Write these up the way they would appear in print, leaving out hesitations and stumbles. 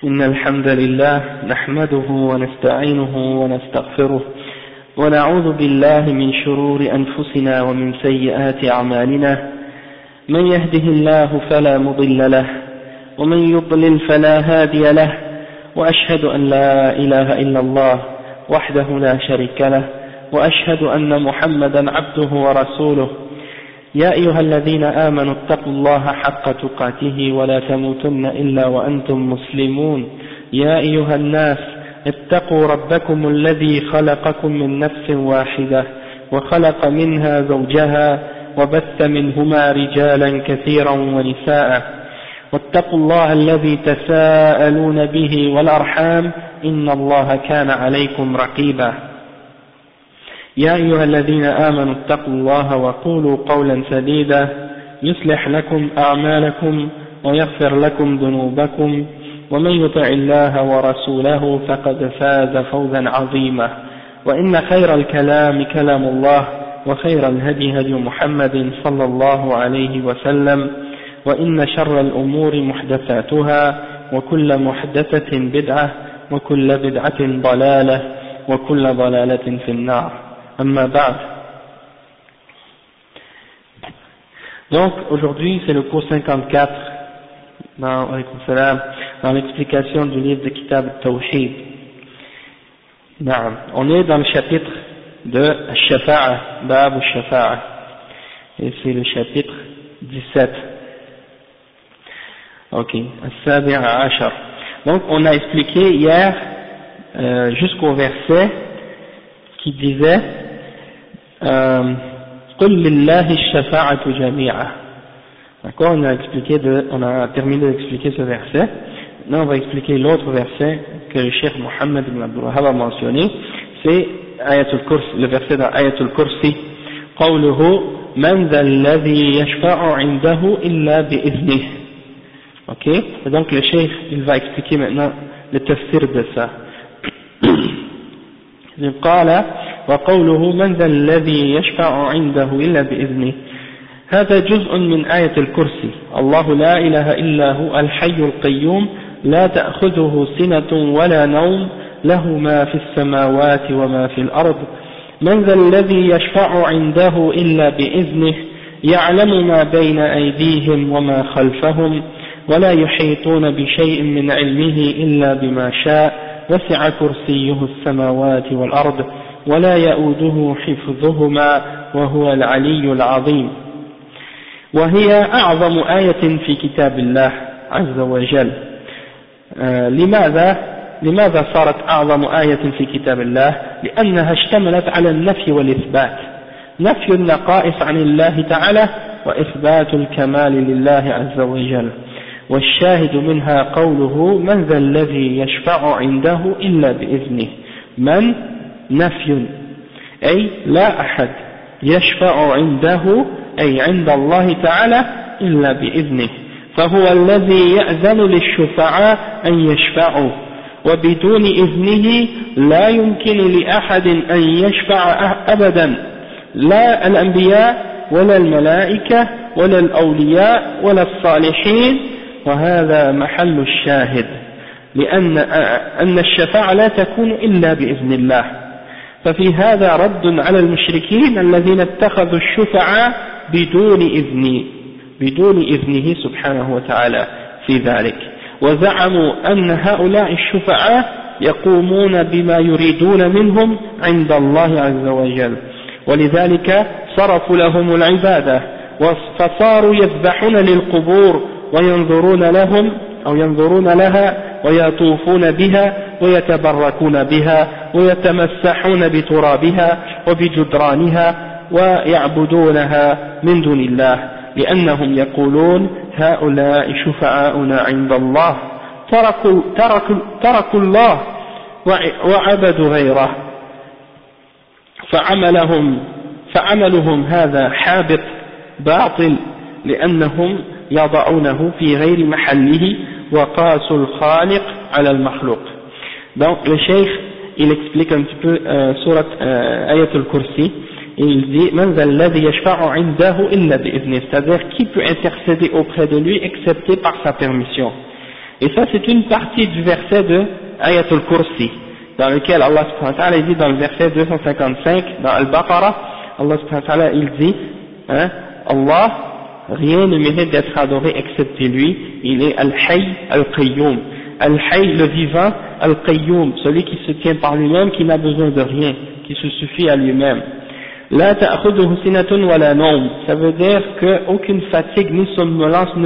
إن الحمد لله نحمده ونستعينه ونستغفره ونعوذ بالله من شرور أنفسنا ومن سيئات أعمالنا. من يهده الله فلا مضل له ومن يضلل فلا هادي له، وأشهد أن لا إله إلا الله وحده لا شريك له، وأشهد أن محمدا عبده ورسوله. يا أيها الذين آمنوا اتقوا الله حق تقاته ولا تموتن إلا وأنتم مسلمون. يا أيها الناس اتقوا ربكم الذي خلقكم من نفس واحدة وخلق منها زوجها وبث منهما رجالا كثيرا ونساء، واتقوا الله الذي تساءلون به والأرحام إن الله كان عليكم رقيبا. يا أيها الذين آمنوا اتقوا الله وقولوا قولا سديدا يصلح لكم أعمالكم ويغفر لكم ذنوبكم، ومن يطع الله ورسوله فقد فاز فوزا عظيما. وإن خير الكلام كلام الله، وخير الهدي هدي محمد صلى الله عليه وسلم، وإن شر الأمور محدثاتها، وكل محدثة بدعة، وكل بدعة ضلالة، وكل ضلالة في النار. Amma ba'd. Donc aujourd'hui c'est le cours 54 dans l'explication du livre de Kitab al-Tawhid. On est dans le chapitre de Al-Shafa'a, Bab al-Shafa'a, et c'est le chapitre 17. Ok, Al-Sabi'a Ashar. Donc on a expliqué hier jusqu'au verset qui disait قل لله الشفاعة جميعا. D'accord, on a terminé d'expliquer ce verset. Maintenant on va expliquer l'autre verset que le Cheikh Mohammed ibn Abdul Wahhab a mentionné. C'est le verset dans Ayatul Kursi. قوله من ذا الذي يشفع عنده إلا بإذنه. Ok, et donc le Cheikh il va expliquer maintenant le tafsir de ça. Il قال وقوله من ذا الذي يشفع عنده إلا بإذنه، هذا جزء من آية الكرسي. الله لا إله إلا هو الحي القيوم لا تأخذه سنة ولا نوم له ما في السماوات وما في الأرض. من ذا الذي يشفع عنده إلا بإذنه يعلم ما بين أيديهم وما خلفهم ولا يحيطون بشيء من علمه إلا بما شاء وسع كرسيه السماوات والأرض ولا يؤوده حفظهما وهو العلي العظيم. وهي أعظم آية في كتاب الله عز وجل. لماذا صارت أعظم آية في كتاب الله؟ لأنها اشتملت على النفي والإثبات، نفي النقائص عن الله تعالى وإثبات الكمال لله عز وجل. والشاهد منها قوله من ذا الذي يشفع عنده إلا بإذنه. من نفي، أي لا أحد يشفع عنده أي عند الله تعالى إلا بإذنه، فهو الذي يأذن للشفعاء أن يشفعوا، وبدون إذنه لا يمكن لأحد أن يشفع أبدا، لا الأنبياء ولا الملائكة ولا الأولياء ولا الصالحين. وهذا محل الشاهد، لأن الشفاعة لا تكون إلا بإذن الله. ففي هذا رد على المشركين الذين اتخذوا الشفعاء بدون إذنه سبحانه وتعالى في ذلك، وزعموا أن هؤلاء الشفعاء يقومون بما يريدون منهم عند الله عز وجل، ولذلك صرفوا لهم العبادة، فصاروا يذبحون للقبور وينظرون لهم أو ينظرون لها ويطوفون بها ويتبركون بها ويتمسحون بترابها وبجدرانها ويعبدونها من دون الله، لأنهم يقولون هؤلاء شفعاؤنا عند الله، تركوا الله وعبدوا غيره، فعملهم هذا حابط باطل، لأنهم يضعونه في غير محله وقاسوا الخالق على المخلوق. Donc le cheikh il explique un petit peu surat Ayatul Kursi, et il dit Man zal ladhi yashfa'u 'indahu illa bi'idhnih, c'est-à-dire qui peut intercéder auprès de lui excepté par sa permission. Et ça c'est une partie du verset de Ayatul Kursi, dans lequel Allah subhanahu wa ta'ala dit dans le verset 255 dans Al-Baqarah, Allah subhanahu wa ta'ala il dit, hein, Allah, rien ne mérite d'être adoré excepté lui, il est Al-Hayy Al-Qayyum. Al-Hayy, le vivant, Al-Qayyum, celui qui se tient par lui-même, qui n'a besoin de rien, qui se suffit à lui-même. La ta'khudhuhu sinatun wa la nawm, ça veut dire qu'aucune fatigue, ni somnolence,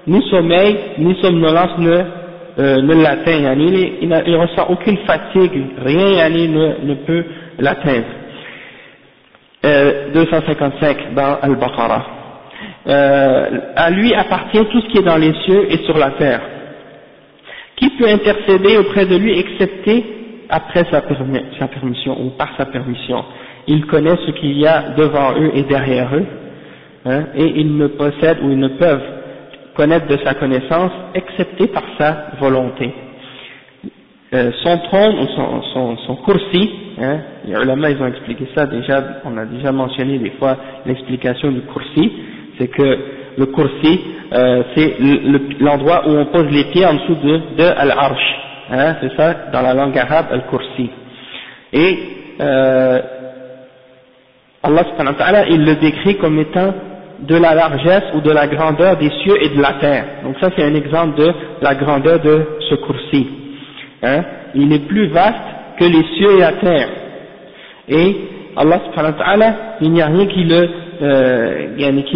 ni sommeil, ni somnolence ne l'atteint, yani, il ressent aucune fatigue, rien yani, ne peut l'atteindre. 255 dans Al-Baqarah. À lui appartient tout ce qui est dans les cieux et sur la terre. Qui peut intercéder auprès de lui excepté après sa permission ou par sa permission? Il connaît ce qu'il y a devant eux et derrière eux, hein, et ils ne possèdent ou ils ne peuvent connaître de sa connaissance excepté par sa volonté. Son trône ou son kursi, hein, les ulama ils ont expliqué ça déjà, on a déjà mentionné des fois l'explication du kursi, c'est que le kursi c'est l'endroit où on pose les pieds en dessous de al-arsh, hein, c'est ça dans la langue arabe al-kursi. Et Allah subhanahu wa ta'ala il le décrit comme étant de la largesse ou de la grandeur des cieux et de la terre. Donc ça c'est un exemple de la grandeur de ce kursi. Hein? Il est plus vaste que les cieux et la terre. Et Allah subhanahu wa ta'ala, il n'y a rien qui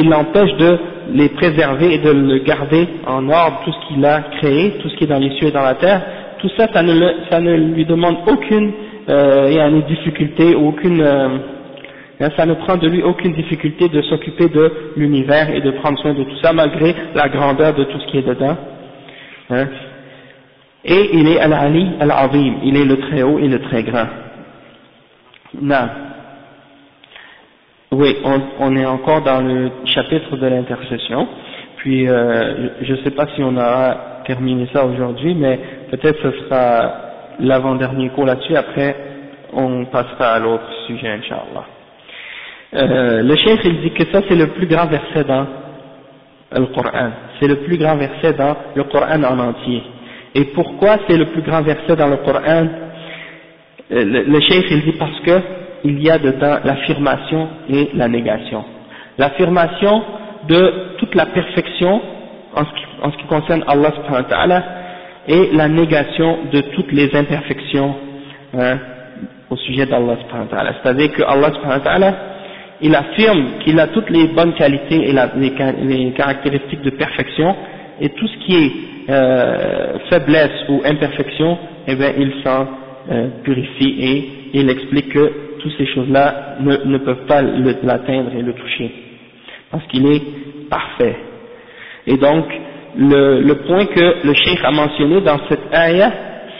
l'empêche de les préserver et de le garder en ordre, tout ce qu'il a créé, tout ce qui est dans les cieux et dans la terre. Tout ça, ça ne lui demande aucune difficulté, ça ne prend de lui aucune difficulté de s'occuper de l'univers et de prendre soin de tout ça malgré la grandeur de tout ce qui est dedans. Hein? Et il est Al-Ali Al-Azim, il est le très haut et le très grand. Non. Oui, on est encore dans le chapitre de l'intercession, puis je ne sais pas si on aura terminé ça aujourd'hui, mais peut-être ce sera l'avant-dernier cours là-dessus, après on passera à l'autre sujet, Inch'Allah. Le cheikh il dit que ça c'est le plus grand verset dans le Coran, c'est le plus grand verset dans le Coran en entier. Et pourquoi c'est le plus grand verset dans le Coran? Le cheikh il dit parce que il y a dedans l'affirmation et la négation. L'affirmation de toute la perfection en ce qui concerne Allah subhanahu wa ta'ala et la négation de toutes les imperfections, hein, au sujet d'Allah subhanahu wa ta'ala. C'est-à-dire que Allah subhanahu wa ta'ala il affirme qu'il a toutes les bonnes qualités et les caractéristiques de perfection, et tout ce qui est faiblesse ou imperfection, eh bien il s'en purifie et il explique que toutes ces choses-là ne peuvent pas l'atteindre et le toucher, parce qu'il est parfait. Et donc le point que le cheikh a mentionné dans cette ayah,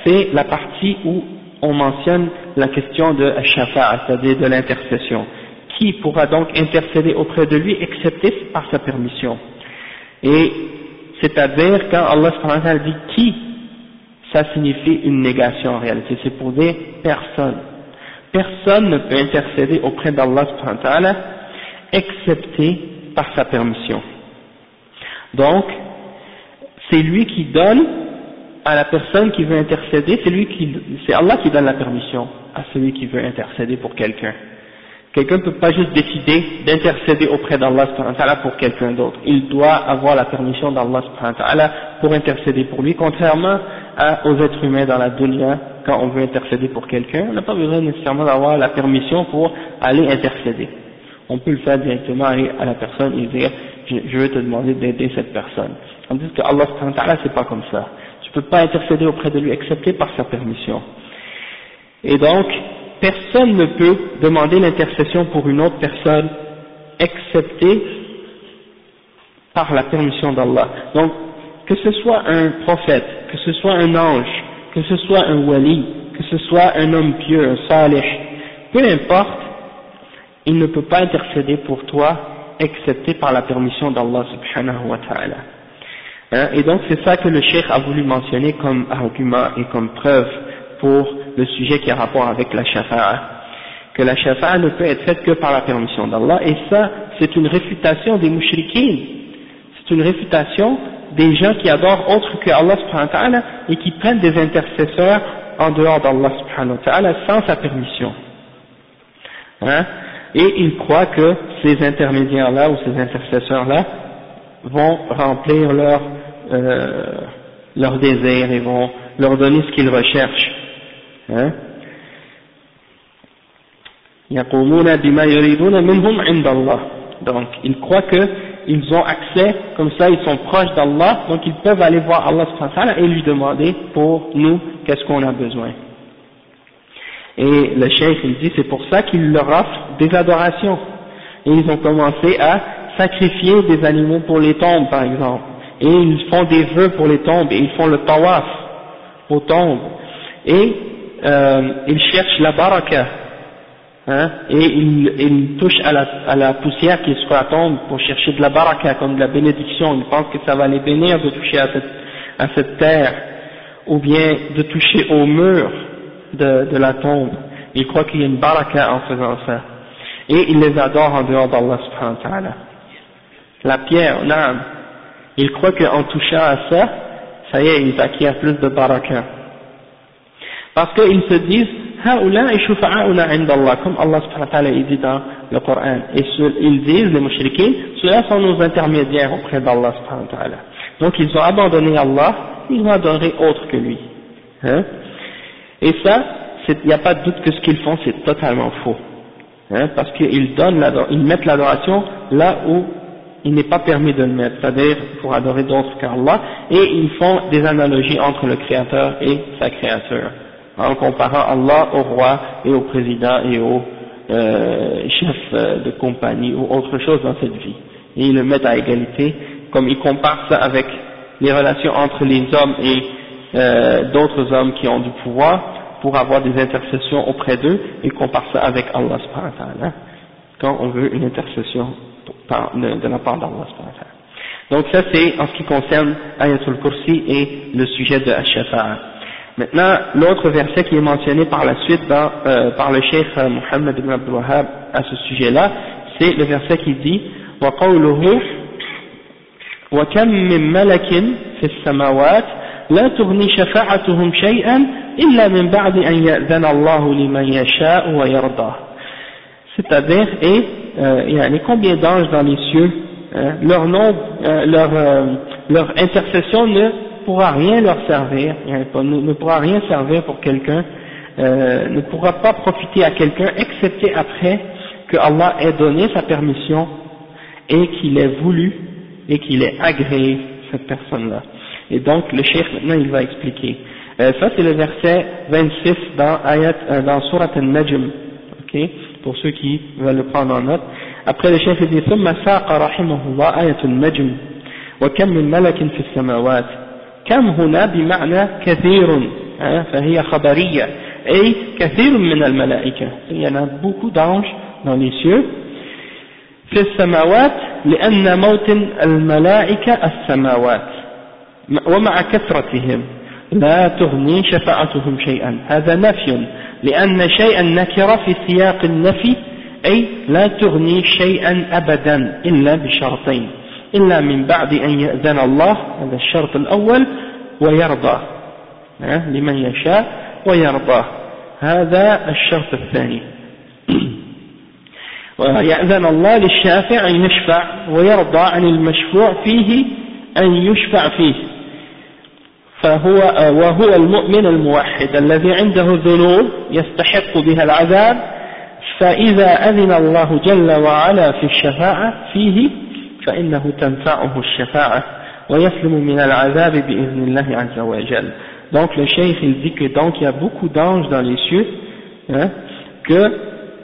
c'est la partie où on mentionne la question de Ash-Shafa'a, c'est-à-dire de l'intercession. Qui pourra donc intercéder auprès de lui excepté par sa permission? Et c'est-à-dire quand Allah subhanahu wa ta'ala dit qui, ça signifie une négation en réalité, c'est pour dire personne. Personne ne peut intercéder auprès d'Allah subhanahu wa ta'ala excepté par sa permission. Donc c'est lui qui donne à la personne qui veut intercéder, c'est Allah qui donne la permission à celui qui veut intercéder pour quelqu'un. Quelqu'un ne peut pas juste décider d'intercéder auprès d'Allah subhanahu wa ta'ala pour quelqu'un d'autre. Il doit avoir la permission d'Allah subhanahu wa ta'ala pour intercéder pour lui, contrairement aux êtres humains dans la dunya. Quand on veut intercéder pour quelqu'un, on n'a pas besoin nécessairement d'avoir la permission pour aller intercéder. On peut le faire directement, aller à la personne et dire je veux te demander d'aider cette personne. Tandis que Allah subhanahu wa ta'ala c'est pas comme ça. Tu peux pas intercéder auprès de lui excepté par sa permission. Et donc personne ne peut demander l'intercession pour une autre personne excepté par la permission d'Allah. Donc, que ce soit un prophète, que ce soit un ange, que ce soit un wali, que ce soit un homme pieux, un salih, peu importe, il ne peut pas intercéder pour toi excepté par la permission d'Allah subhanahu wa ta'ala. Hein? Et donc c'est ça que le cheikh a voulu mentionner comme argument et comme preuve pour le sujet qui a rapport avec la shafa'a, que la shafa'a ne peut être faite que par la permission d'Allah, et ça c'est une réfutation des mushrikines, c'est une réfutation des gens qui adorent autre que Allah subhanahu wa ta'ala et qui prennent des intercesseurs en dehors d'Allah subhanahu wa ta'ala sans sa permission. Hein? Et ils croient que ces intermédiaires-là ou ces intercesseurs-là vont remplir leur désir et vont leur donner ce qu'ils recherchent. Hein? يقومون بما يريدون منهم عند الله. Donc ils croient qu'ils ont accès, comme ça ils sont proches d'Allah, donc ils peuvent aller voir Allah subhanahu wa ta'ala et lui demander pour nous qu'est-ce qu'on a besoin. Et le cheikh il dit c'est pour ça qu'il leur offre des adorations. Et ils ont commencé à sacrifier des animaux pour les tombes par exemple. Et ils font des vœux pour les tombes et ils font le tawaf aux tombes. Et ils cherchent la baraka. Hein, et il touche à la poussière qui est sur la tombe pour chercher de la baraka, comme de la bénédiction. Il pense que ça va les bénir de toucher à cette terre, ou bien de toucher au mur de la tombe. Il croit qu'il y a une baraka en faisant ça. Et il les adore en dehors d'Allah subhanahu wa ta'ala. La pierre, naam. Il croit qu'en touchant à ça, ça y est, ils acquièrent plus de baraka. Parce qu'ils se disent, هؤلاء شفعاؤنا عند الله, comme Allah subhanahu wa ta'ala dit dans le Coran. Et ils disent, les mushrikins, ceux-là sont nos intermédiaires auprès d'Allah subhanahu wa ta'ala. Donc ils ont abandonné Allah, ils ont adoré autre que lui. Hein? Et ça, il n'y a pas de doute que ce qu'ils font c'est totalement faux. Hein? Parce qu'ils ils mettent l'adoration là où il n'est pas permis de le mettre, c'est-à-dire pour adorer d'autres qu'Allah, et ils font des analogies entre le Créateur et sa créature, en comparant Allah au roi et au président et au chef de compagnie ou autre chose dans cette vie. Et ils le mettent à égalité, comme ils comparent ça avec les relations entre les hommes et d'autres hommes qui ont du pouvoir pour avoir des intercessions auprès d'eux, ils comparent ça avec Allah subhanahu wa ta'ala, quand on veut une intercession de la part d'Allah subhanahu wa ta'ala. Donc ça c'est en ce qui concerne Ayatul Kursi et le sujet de Ash-Shafa'a. Maintenant, l'autre verset qui est mentionné par la suite par le cheikh Muhammad ibn Abdul Wahhab à ce sujet-là, c'est le verset qui dit وَقَوْلُهُ وَكَمْ مِنْ مَلَكٍ فِي السَّمَاوَاتِ لَا تُغْنِي شَفَاعَتُهُمْ شَيْئًا إِلَّا مِنْ بَعْدِ أَنْ يَأْذَنَ اللَّهُ لِمَنْ يَشَاءُ وَيَرْضَى. C'est-à-dire, il y a combien d'anges dans les cieux, leur nombre, leur intercession ne pourra rien leur servir, ne pourra rien servir pour quelqu'un, ne pourra pas profiter à quelqu'un, excepté après que Allah ait donné sa permission et qu'il ait voulu et qu'il ait agréé cette personne-là. Et donc le cheikh maintenant il va expliquer. Ça c'est le verset 26 dans Surat Al-Najm, ok, pour ceux qui veulent le prendre en note. Après le cheikh il dit ثم ساق رحمه الله آية النجم وكم من ملك في السماوات. كم هنا بمعنى كثير فهي خبرية أي كثير من الملائكة. Il y en a beaucoup d'anges dans les cieux. في السماوات لأن موطن الملائكة السماوات ومع كثرتهم لا تغني شفاعتهم شيئا. هذا نفي لأن شيئا نكر في سياق النفي أي لا تغني شيئا أبدا إلا بشرطين إلا من بعد أن يأذن الله هذا الشرط الأول ويرضى لمن يشاء ويرضى هذا الشرط الثاني. ويأذن الله للشافع أن يشفع ويرضى عن المشفوع فيه أن يشفع فيه وهو المؤمن الموحد الذي عنده ذنوب يستحق بها العذاب فإذا أذن الله جل وعلا في الشفاعة فيه فإنه تنفعه الشفاعة ويسلم من العذاب بإذن الله عز وجل. Donc le cheikh il dit que donc il y a beaucoup d'anges dans les cieux, que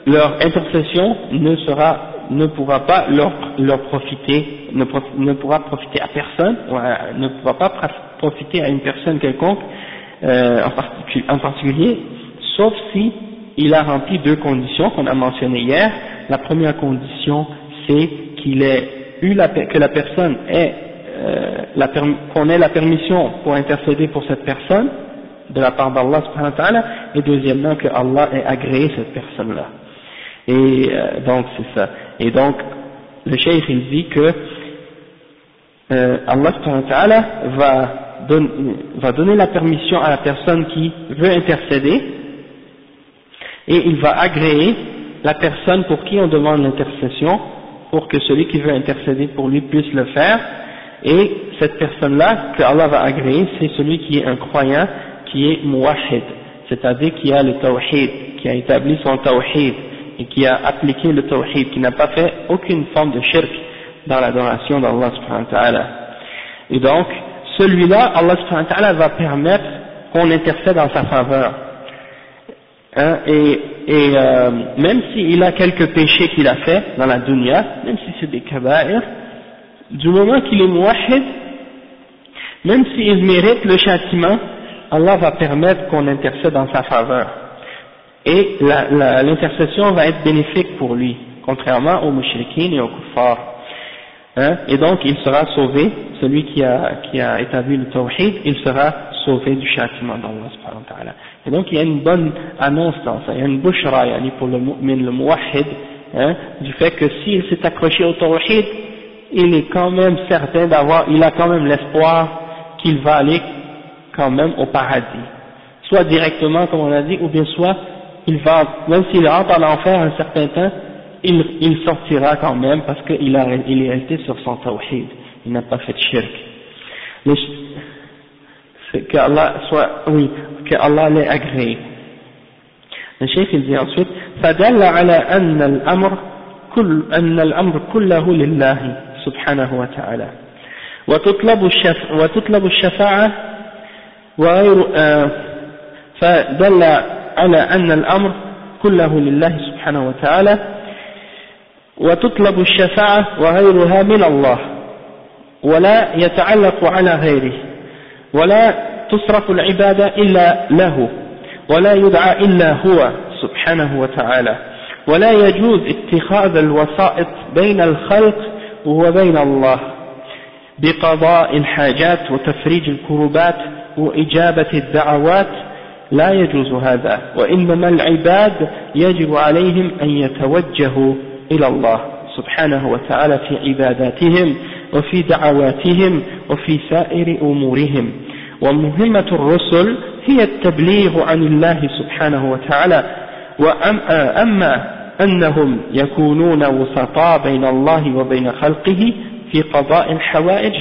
leur intercession ne pourra pas leur profiter, ne pourra profiter à personne, ne pourra pas profiter à une personne quelconque en particulier, sauf si il a rempli deux conditions qu'on a mentionnées hier. La première condition c'est qu'il ait eu que la personne ait qu'on ait la permission pour intercéder pour cette personne de la part d'Allah subhanahu wa ta'ala, et deuxièmement que Allah ait agréé cette personne-là. Et donc c'est ça. Et donc le cheikh il dit que Allah subhanahu wa ta'ala va donner la permission à la personne qui veut intercéder, et il va agréer la personne pour qui on demande l'intercession, pour que celui qui veut intercéder pour lui puisse le faire, et cette personne-là que Allah va agréer, c'est celui qui est un croyant, qui est muwahhid, c'est-à-dire qui a le tawhid, qui a établi son tawhid, et qui a appliqué le tawhid, qui n'a pas fait aucune forme de shirk dans l'adoration d'Allah subhanahu wa ta'ala. Et donc, celui-là, Allah subhanahu wa ta'ala va permettre qu'on intercède en sa faveur. Hein, même s'il a quelques péchés qu'il a fait dans la dunya, même si c'est des kaba'ir, du moment qu'il est muwahhid, même s'il mérite le châtiment, Allah va permettre qu'on intercède en sa faveur. Et l'intercession va être bénéfique pour lui, contrairement aux mushrikines et aux kuffars. Hein, et donc il sera sauvé, celui qui a établi le tawhid, il sera sauvé du châtiment d'Allah subhanahu wa ta'ala. Et donc il y a une bonne annonce dans ça, il y a une bushra pour le mu'min, le muwahhid, hein, du fait que s'il s'est accroché au tawhid, il est quand même certain il a quand même l'espoir qu'il va aller quand même au paradis. Soit directement comme on a dit, ou bien soit il va, même s'il rentre en enfer un certain temps, il sortira quand même parce qu'il est resté sur son tawhid, il n'a pas fait de shirk. qu'Allah l'ait agréé. Le cheikh il dit ensuite فدل على أن الأمر كله لله سبحانه وتعالى وتطلب الشفاعة وغير فدل على أن الأمر كله لله سبحانه وتعالى وتطلب الشفاعة وغيرها من الله ولا يتعلق على غيره ولا تصرف العبادة إلا له ولا يدعى إلا هو سبحانه وتعالى ولا يجوز اتخاذ الوسائط بين الخلق وبين الله بقضاء الحاجات وتفريج الكربات وإجابة الدعوات لا يجوز هذا وإنما العباد يجب عليهم أن يتوجهوا إلى الله سبحانه وتعالى في عباداتهم وفي دعواتهم وفي سائر أمورهم ومهمة الرسل هي التبليغ عن الله سبحانه وتعالى وأما أنهم يكونون وسطاء بين الله وبين خلقه في قضاء الحوائج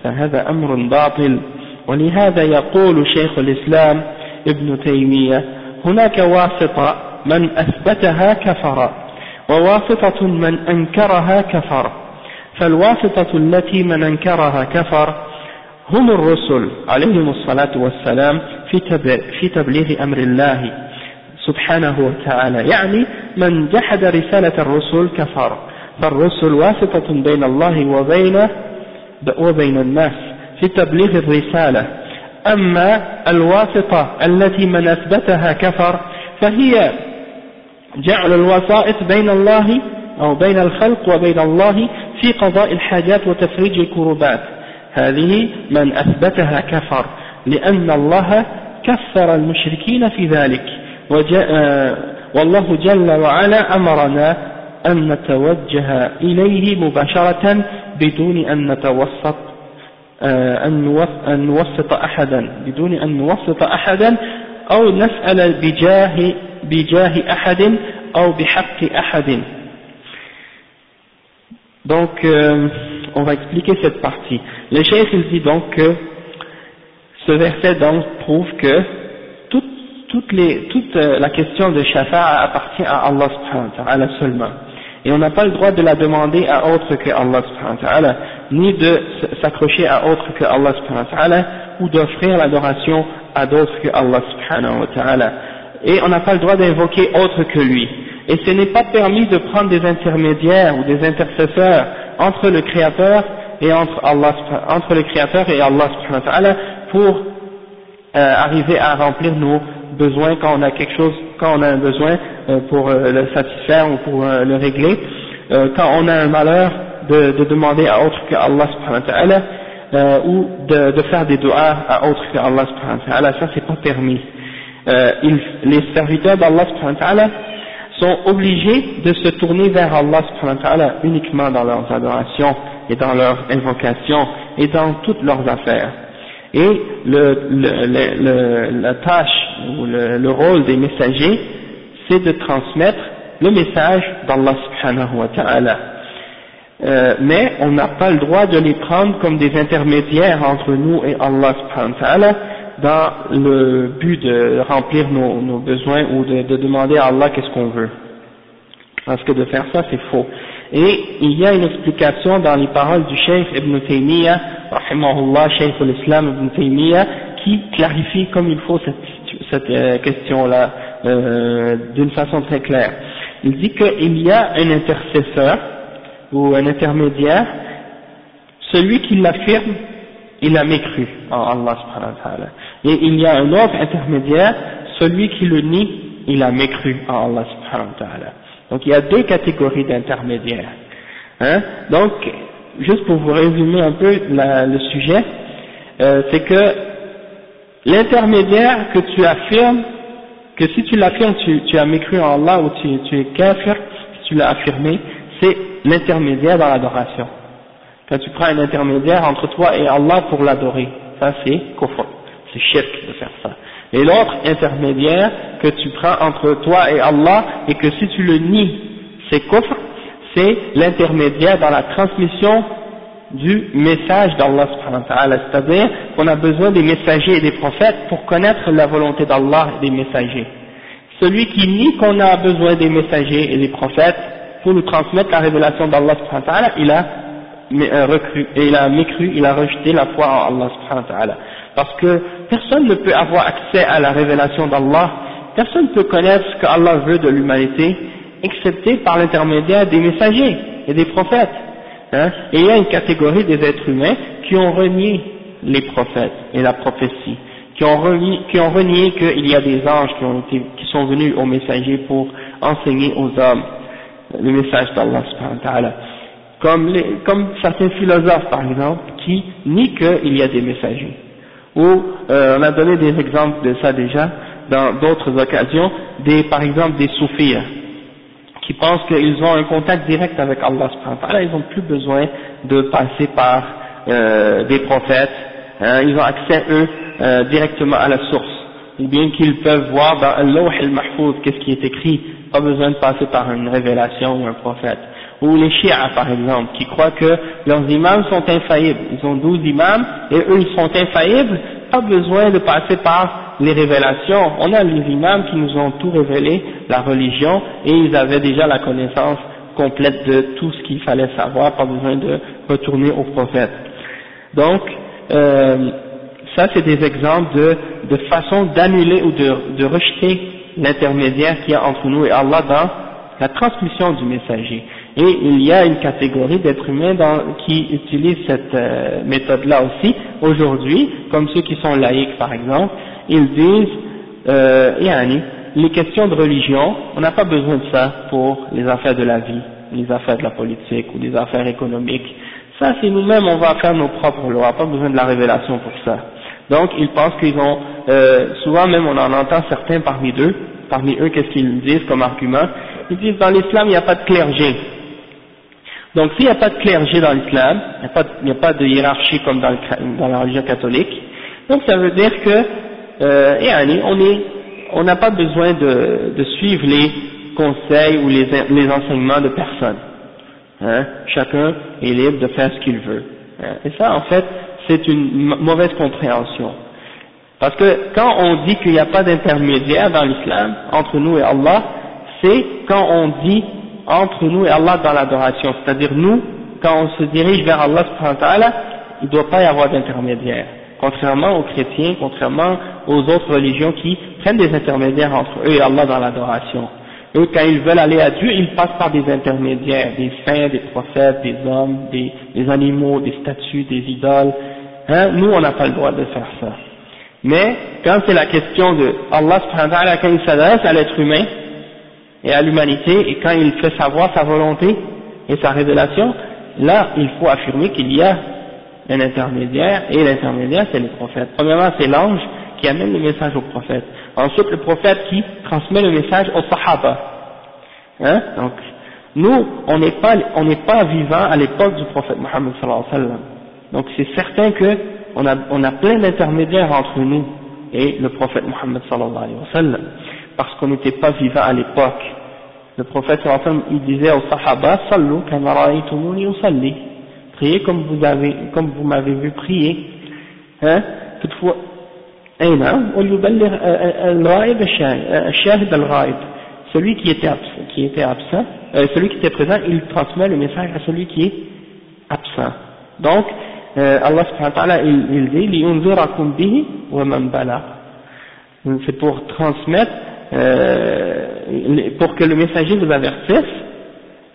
فهذا أمر باطل ولهذا يقول شيخ الإسلام ابن تيمية هناك واسطة من أثبتها كفر وواسطة من أنكرها كفر فالواسطة التي من أنكرها كفر هم الرسل عليهم الصلاة والسلام في تبليغ أمر الله سبحانه وتعالى يعني من جحد رسالة الرسل كفر فالرسل واسطة بين الله وبين الناس في تبليغ الرسالة أما الواسطة التي من أثبتها كفر فهي جعل الوسائط بين الله أو بين الخلق وبين الله في قضاء الحاجات وتفريج الكربات هذه من أثبتها كفر لأن الله كفر المشركين في ذلك والله جل وعلا أمرنا أن نتوجه إليه مباشرة بدون أن نتوسط أن نوسط أحدا أو نسأل بجاه أحد أو بحق أحد. Donc on va expliquer cette partie. Le cheikh il dit donc que ce verset donc prouve que toute la question de shafa'a appartient à Allah subhanahu wa ta'ala seulement. Et on n'a pas le droit de la demander à autre que Allah subhanahu wa ta'ala, ni de s'accrocher à autre que Allah subhanahu wa ta'ala, ou d'offrir l'adoration à d'autres que Allah subhanahu wa ta'ala. Et on n'a pas le droit d'invoquer autre que lui. Et ce n'est pas permis de prendre des intermédiaires ou des intercesseurs entre le Créateur et entre le Créateur et Allah subhanahu wa ta'ala pour arriver à remplir nos besoins quand on a quelque chose, quand on a un besoin pour le satisfaire ou pour le régler, quand on a un malheur de demander à autre que Allah subhanahu wa ta'ala ou de faire des du'as à autre que Allah subhanahu wa ta'ala, ça c'est pas permis. Les serviteurs d'Allah subhanahu wa ta'ala sont obligés de se tourner vers Allah subhanahu wa ta'ala uniquement dans leurs adorations et dans leur invocation et dans toutes leurs affaires. Et la tâche ou le rôle des messagers, c'est de transmettre le message d'Allah subhanahu wa ta'ala. Mais on n'a pas le droit de les prendre comme des intermédiaires entre nous et Allah subhanahu wa ta'ala dans le but de remplir nos besoins ou de demander à Allah qu'est-ce qu'on veut. Parce que de faire ça, c'est faux. Et il y a une explication dans les paroles du Cheikh Ibn Taymiyyah, rahimahullah, Cheikh al-Islam Ibn Taymiyyah, qui clarifie comme il faut cette question-là d'une façon très claire. Il dit qu'il y a un intercesseur ou un intermédiaire, celui qui l'affirme, il a mécru en Allah subhanahu wa ta'ala. Et il y a un autre intermédiaire, celui qui le nie, il a mécru en Allah subhanahu wa ta'ala. Donc il y a deux catégories d'intermédiaires. Donc, juste pour vous résumer un peu le sujet, c'est que l'intermédiaire que tu affirmes, que si tu l'affirmes, tu as mécru en Allah ou tu es kafir, si tu l'as affirmé, c'est l'intermédiaire dans l'adoration. Quand tu prends un intermédiaire entre toi et Allah pour l'adorer, ça c'est kufr, c'est shirk de faire ça. Et l'autre intermédiaire que tu prends entre toi et Allah et que si tu le nies, c'est kufr, c'est l'intermédiaire dans la transmission du message d'Allah subhanahu wa ta'ala, c'est-à-dire qu'on a besoin des messagers et des prophètes pour connaître la volonté d'Allah et des messagers. Celui qui nie qu'on a besoin des messagers et des prophètes pour nous transmettre la révélation d'Allah subhanahu wa ta'ala, il a mécru, il a rejeté la foi en Allah subhanahu wa ta'ala. Parce que personne ne peut avoir accès à la révélation d'Allah, personne ne peut connaître ce que Allah veut de l'humanité, excepté par l'intermédiaire des messagers et des prophètes. Et il y a une catégorie des êtres humains qui ont renié les prophètes et la prophétie, qui ont renié qu'il y a des anges qui sont venus aux messagers pour enseigner aux hommes le message d'Allah subhanahu wa ta'ala. Comme certains philosophes par exemple qui nient qu'il y a des messagers. On a donné des exemples de ça déjà dans d'autres occasions, par exemple des soufis qui pensent qu'ils ont un contact direct avec Allah subhanahu wa ta'ala, ils n'ont plus besoin de passer par des prophètes, ils ont accès eux directement à la source, ou bien qu'ils peuvent voir dans al-lawh al-mahfouz qu'est-ce qui est écrit, pas besoin de passer par une révélation ou un prophète. Ou les chiites par exemple, qui croient que leurs imams sont infaillibles, ils ont 12 imams et eux ils sont infaillibles, pas besoin de passer par les révélations. On a les imams qui nous ont tout révélé, la religion, et ils avaient déjà la connaissance complète de tout ce qu'il fallait savoir, pas besoin de retourner aux prophètes. Donc, ça c'est des exemples de façon d'annuler ou de rejeter l'intermédiaire qu'il y a entre nous et Allah dans la transmission du messager. Et il y a une catégorie d'êtres humains qui utilisent cette méthode-là aussi aujourd'hui, comme ceux qui sont laïcs par exemple. Ils disent, les questions de religion, on n'a pas besoin de ça pour les affaires de la vie, les affaires de la politique ou les affaires économiques. Ça, c'est nous-mêmes, on va faire nos propres lois, pas besoin de la révélation pour ça. Donc, ils pensent qu'ils ont, souvent même on en entend certains parmi eux, qu'est-ce qu'ils disent comme argument? Ils disent, dans l'islam, il n'y a pas de clergé. Donc, s'il n'y a pas de clergé dans l'islam, il n'y a pas de hiérarchie comme dans la religion catholique, donc ça veut dire que, on n'a pas besoin de suivre les conseils ou les enseignements de personne. Chacun est libre de faire ce qu'il veut. Et ça, en fait, c'est une mauvaise compréhension. Parce que quand on dit qu'il n'y a pas d'intermédiaire dans l'islam, entre nous et Allah, c'est quand on dit entre nous et Allah dans l'adoration. C'est-à-dire nous, quand on se dirige vers Allah subhanahu wa ta'ala, il ne doit pas y avoir d'intermédiaire. Contrairement aux chrétiens, contrairement aux autres religions qui prennent des intermédiaires entre eux et Allah dans l'adoration. Eux, quand ils veulent aller à Dieu, ils passent par des intermédiaires, des saints, des prophètes, des hommes, des animaux, des statues, des idoles. Nous, on n'a pas le droit de faire ça. Mais, quand c'est la question de Allah subhanahu wa ta'ala, quand il s'adresse à l'être humain et à l'humanité, et quand il fait savoir sa volonté et sa révélation, là, il faut affirmer qu'il y a un intermédiaire, et l'intermédiaire, c'est le prophète. Premièrement, c'est l'ange qui amène le message au prophète. Ensuite, le prophète qui transmet le message aux sahaba. Donc, Nous, on n'est pas vivant à l'époque du prophète Mohammed sallallahu alayhi wa sallam. Donc c'est certain que on a plein d'intermédiaires entre nous et le prophète Mohammed sallallahu alayhi wa sallam, parce qu'on n'était pas vivant à l'époque. Le prophète sallallahu alayhi wa sallam, il disait aux sahaba, sallu kama ra'aytumuni usalli, priez comme vous m'avez vu prier. Hein? Toutefois, celui qui était absent, celui qui était présent, il transmet le message à celui qui est absent. Donc, Allah subhanahu wa ta'ala, il dit, liyunzirakum bihi wa man balagh. C'est pour transmettre, pour que le messager vous avertisse,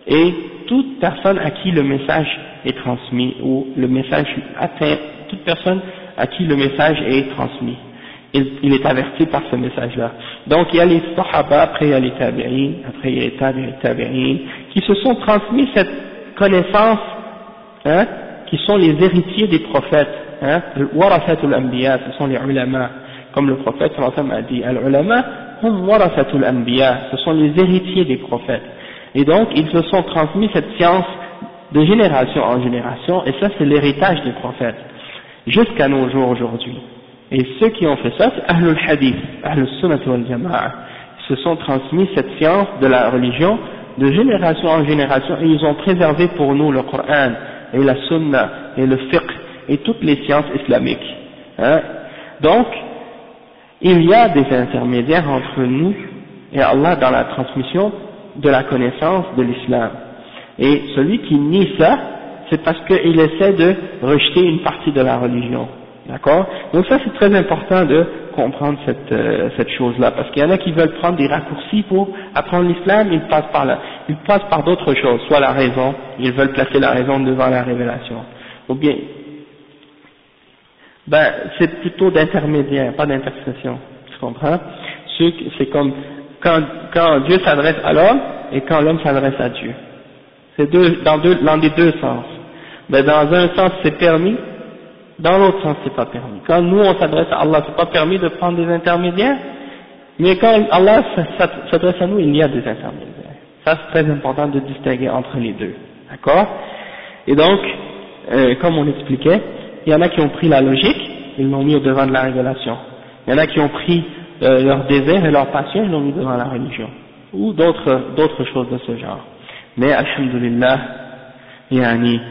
et toute personne à qui le message est transmis, ou le message atteint, toute personne à qui le message est transmis, il est averti par ce message-là. Donc il y a les sahaba, après il y a les tabi'in, après il y a les tabi'in, qui se sont transmis cette connaissance, hein, qui sont les héritiers des prophètes, hein, warathatul anbiya, ce sont les ulama, comme le prophète sallallahu alayhi wa sallam a dit, al-ulama hum warathatul anbiya, ce sont les héritiers des prophètes. Et donc ils se sont transmis cette science de génération en génération, et ça c'est l'héritage des prophètes, jusqu'à nos jours aujourd'hui. Et ceux qui ont fait ça, c'est Ahlul Hadith, Ahlul Sunnah wal Jama'a. Ils se sont transmis cette science de la religion de génération en génération, et ils ont préservé pour nous le Coran, et la Sunna, et le fiqh, et toutes les sciences islamiques. Hein? Donc, il y a des intermédiaires entre nous et Allah dans la transmission de la connaissance de l'islam. Et celui qui nie ça, c'est parce qu'il essaie de rejeter une partie de la religion. D'accord? Donc ça c'est très important de comprendre cette chose-là, parce qu'il y en a qui veulent prendre des raccourcis pour apprendre l'islam, ils passent par là, ils passent par d'autres choses, soit la raison, ils veulent placer la raison devant la révélation, ou bien, c'est plutôt d'intermédiaire, pas d'intercession, tu comprends? C'est comme quand Dieu s'adresse à l'homme et quand l'homme s'adresse à Dieu. C'est dans les deux sens. Mais dans un sens c'est permis, dans l'autre sens c'est pas permis. Quand nous on s'adresse à Allah, c'est pas permis de prendre des intermédiaires, mais quand Allah s'adresse à nous, il y a des intermédiaires. Ça c'est très important de distinguer entre les deux. D'accord? Et donc, comme on expliquait, il y en a qui ont pris la logique, ils l'ont mis au devant de la révélation. Il y en a qui ont pris leur désir et leur passion, ils l'ont mis devant la religion. Ou d'autres choses de ce genre. Mais alhamdulillah, yani,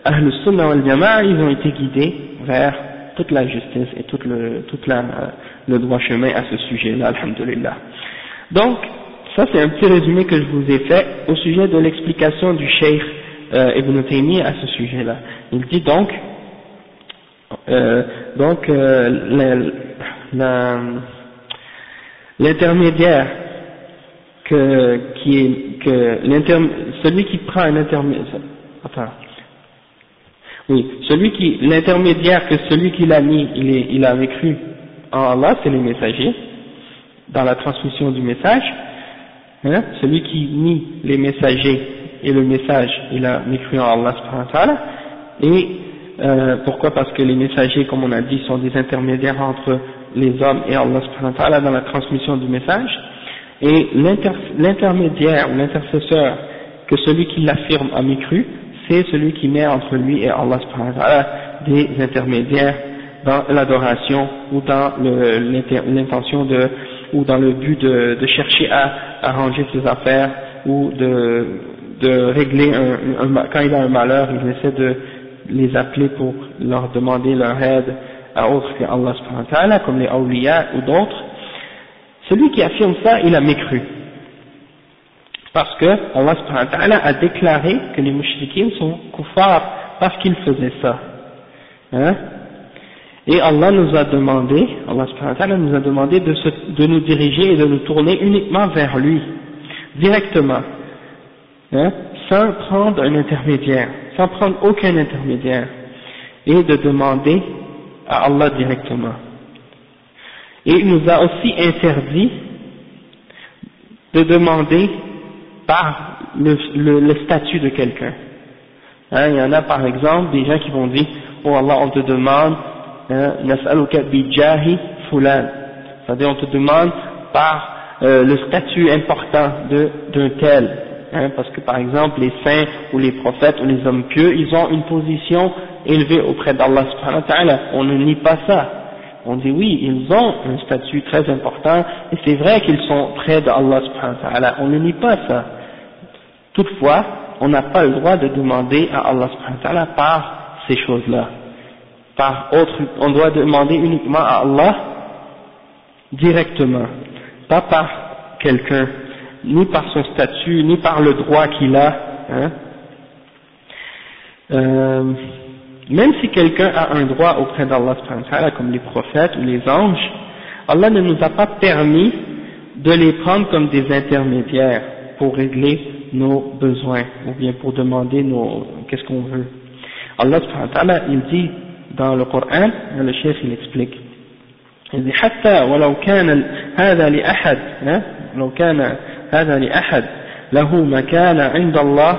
Ahlus Sunnah wal Jama'a, ils ont été guidés vers toute la justice et tout le droit chemin à ce sujet-là, alhamdulillah. Donc, ça c'est un petit résumé que je vous ai fait au sujet de l'explication du Cheikh Ibn Taymiyyah à ce sujet-là. Il dit donc, l'intermédiaire celui qui prend un intermédiaire, l'intermédiaire que celui qui l'a mis, il avait cru en Allah, c'est les messagers, dans la transmission du message, hein, celui qui nie les messagers et le message, il a mécru en Allah subhanahu wa ta'ala, et pourquoi? Parce que les messagers, comme on a dit, sont des intermédiaires entre les hommes et Allah subhanahu wa ta'ala dans la transmission du message, et l'intermédiaire ou l'intercesseur que celui qui l'affirme a mécru, c'est celui qui met entre lui et Allah subhanahu wa ta'ala des intermédiaires dans l'adoration ou dans l'intention ou dans le but de chercher à arranger ses affaires ou de régler quand il a un malheur, il essaie de les appeler pour leur demander leur aide à autres que Allah subhanahu wa ta'ala, comme les awliya ou d'autres. Celui qui affirme ça, il a mécru. Parce que Allah subhanahu wa ta'ala a déclaré que les mushrikines sont kuffars parce qu'ils faisaient ça. Hein? Et Allah subhanahu wa ta'ala nous a demandé de nous diriger et de nous tourner uniquement vers lui, directement, hein? Sans prendre un intermédiaire, sans prendre aucun intermédiaire, et de demander à Allah directement. Et il nous a aussi interdit de demander par le statut de quelqu'un. Hein, il y en a par exemple des gens qui vont dire, oh Allah, on te demande nas'aluka bi jahi fulan, c'est-à-dire on te demande par le statut important d'un tel, hein, parce que par exemple les saints ou les prophètes ou les hommes pieux, ils ont une position élevée auprès d'Allah subhanahu wa ta'ala, on ne nie pas ça, on dit oui, ils ont un statut très important, et c'est vrai qu'ils sont près d'Allah subhanahu wa ta'ala, on ne nie pas ça. Toutefois, on n'a pas le droit de demander à Allah subhanahu wa ta'ala par ces choses-là. On doit demander uniquement à Allah directement, pas par quelqu'un, ni par son statut, ni par le droit qu'il a. Hein. Même si quelqu'un a un droit auprès d'Allah subhanahu wa ta'ala, comme les prophètes ou les anges, Allah ne nous a pas permis de les prendre comme des intermédiaires pour régler nos besoins, ou bien pour demander qu'est-ce qu'on veut. Allah subhanahu wa ta'ala, il dit dans le Coran, le chef il explique, il dit حتى ولو كان هذا لأحد لو كان هذا لأحد له مكان عند الله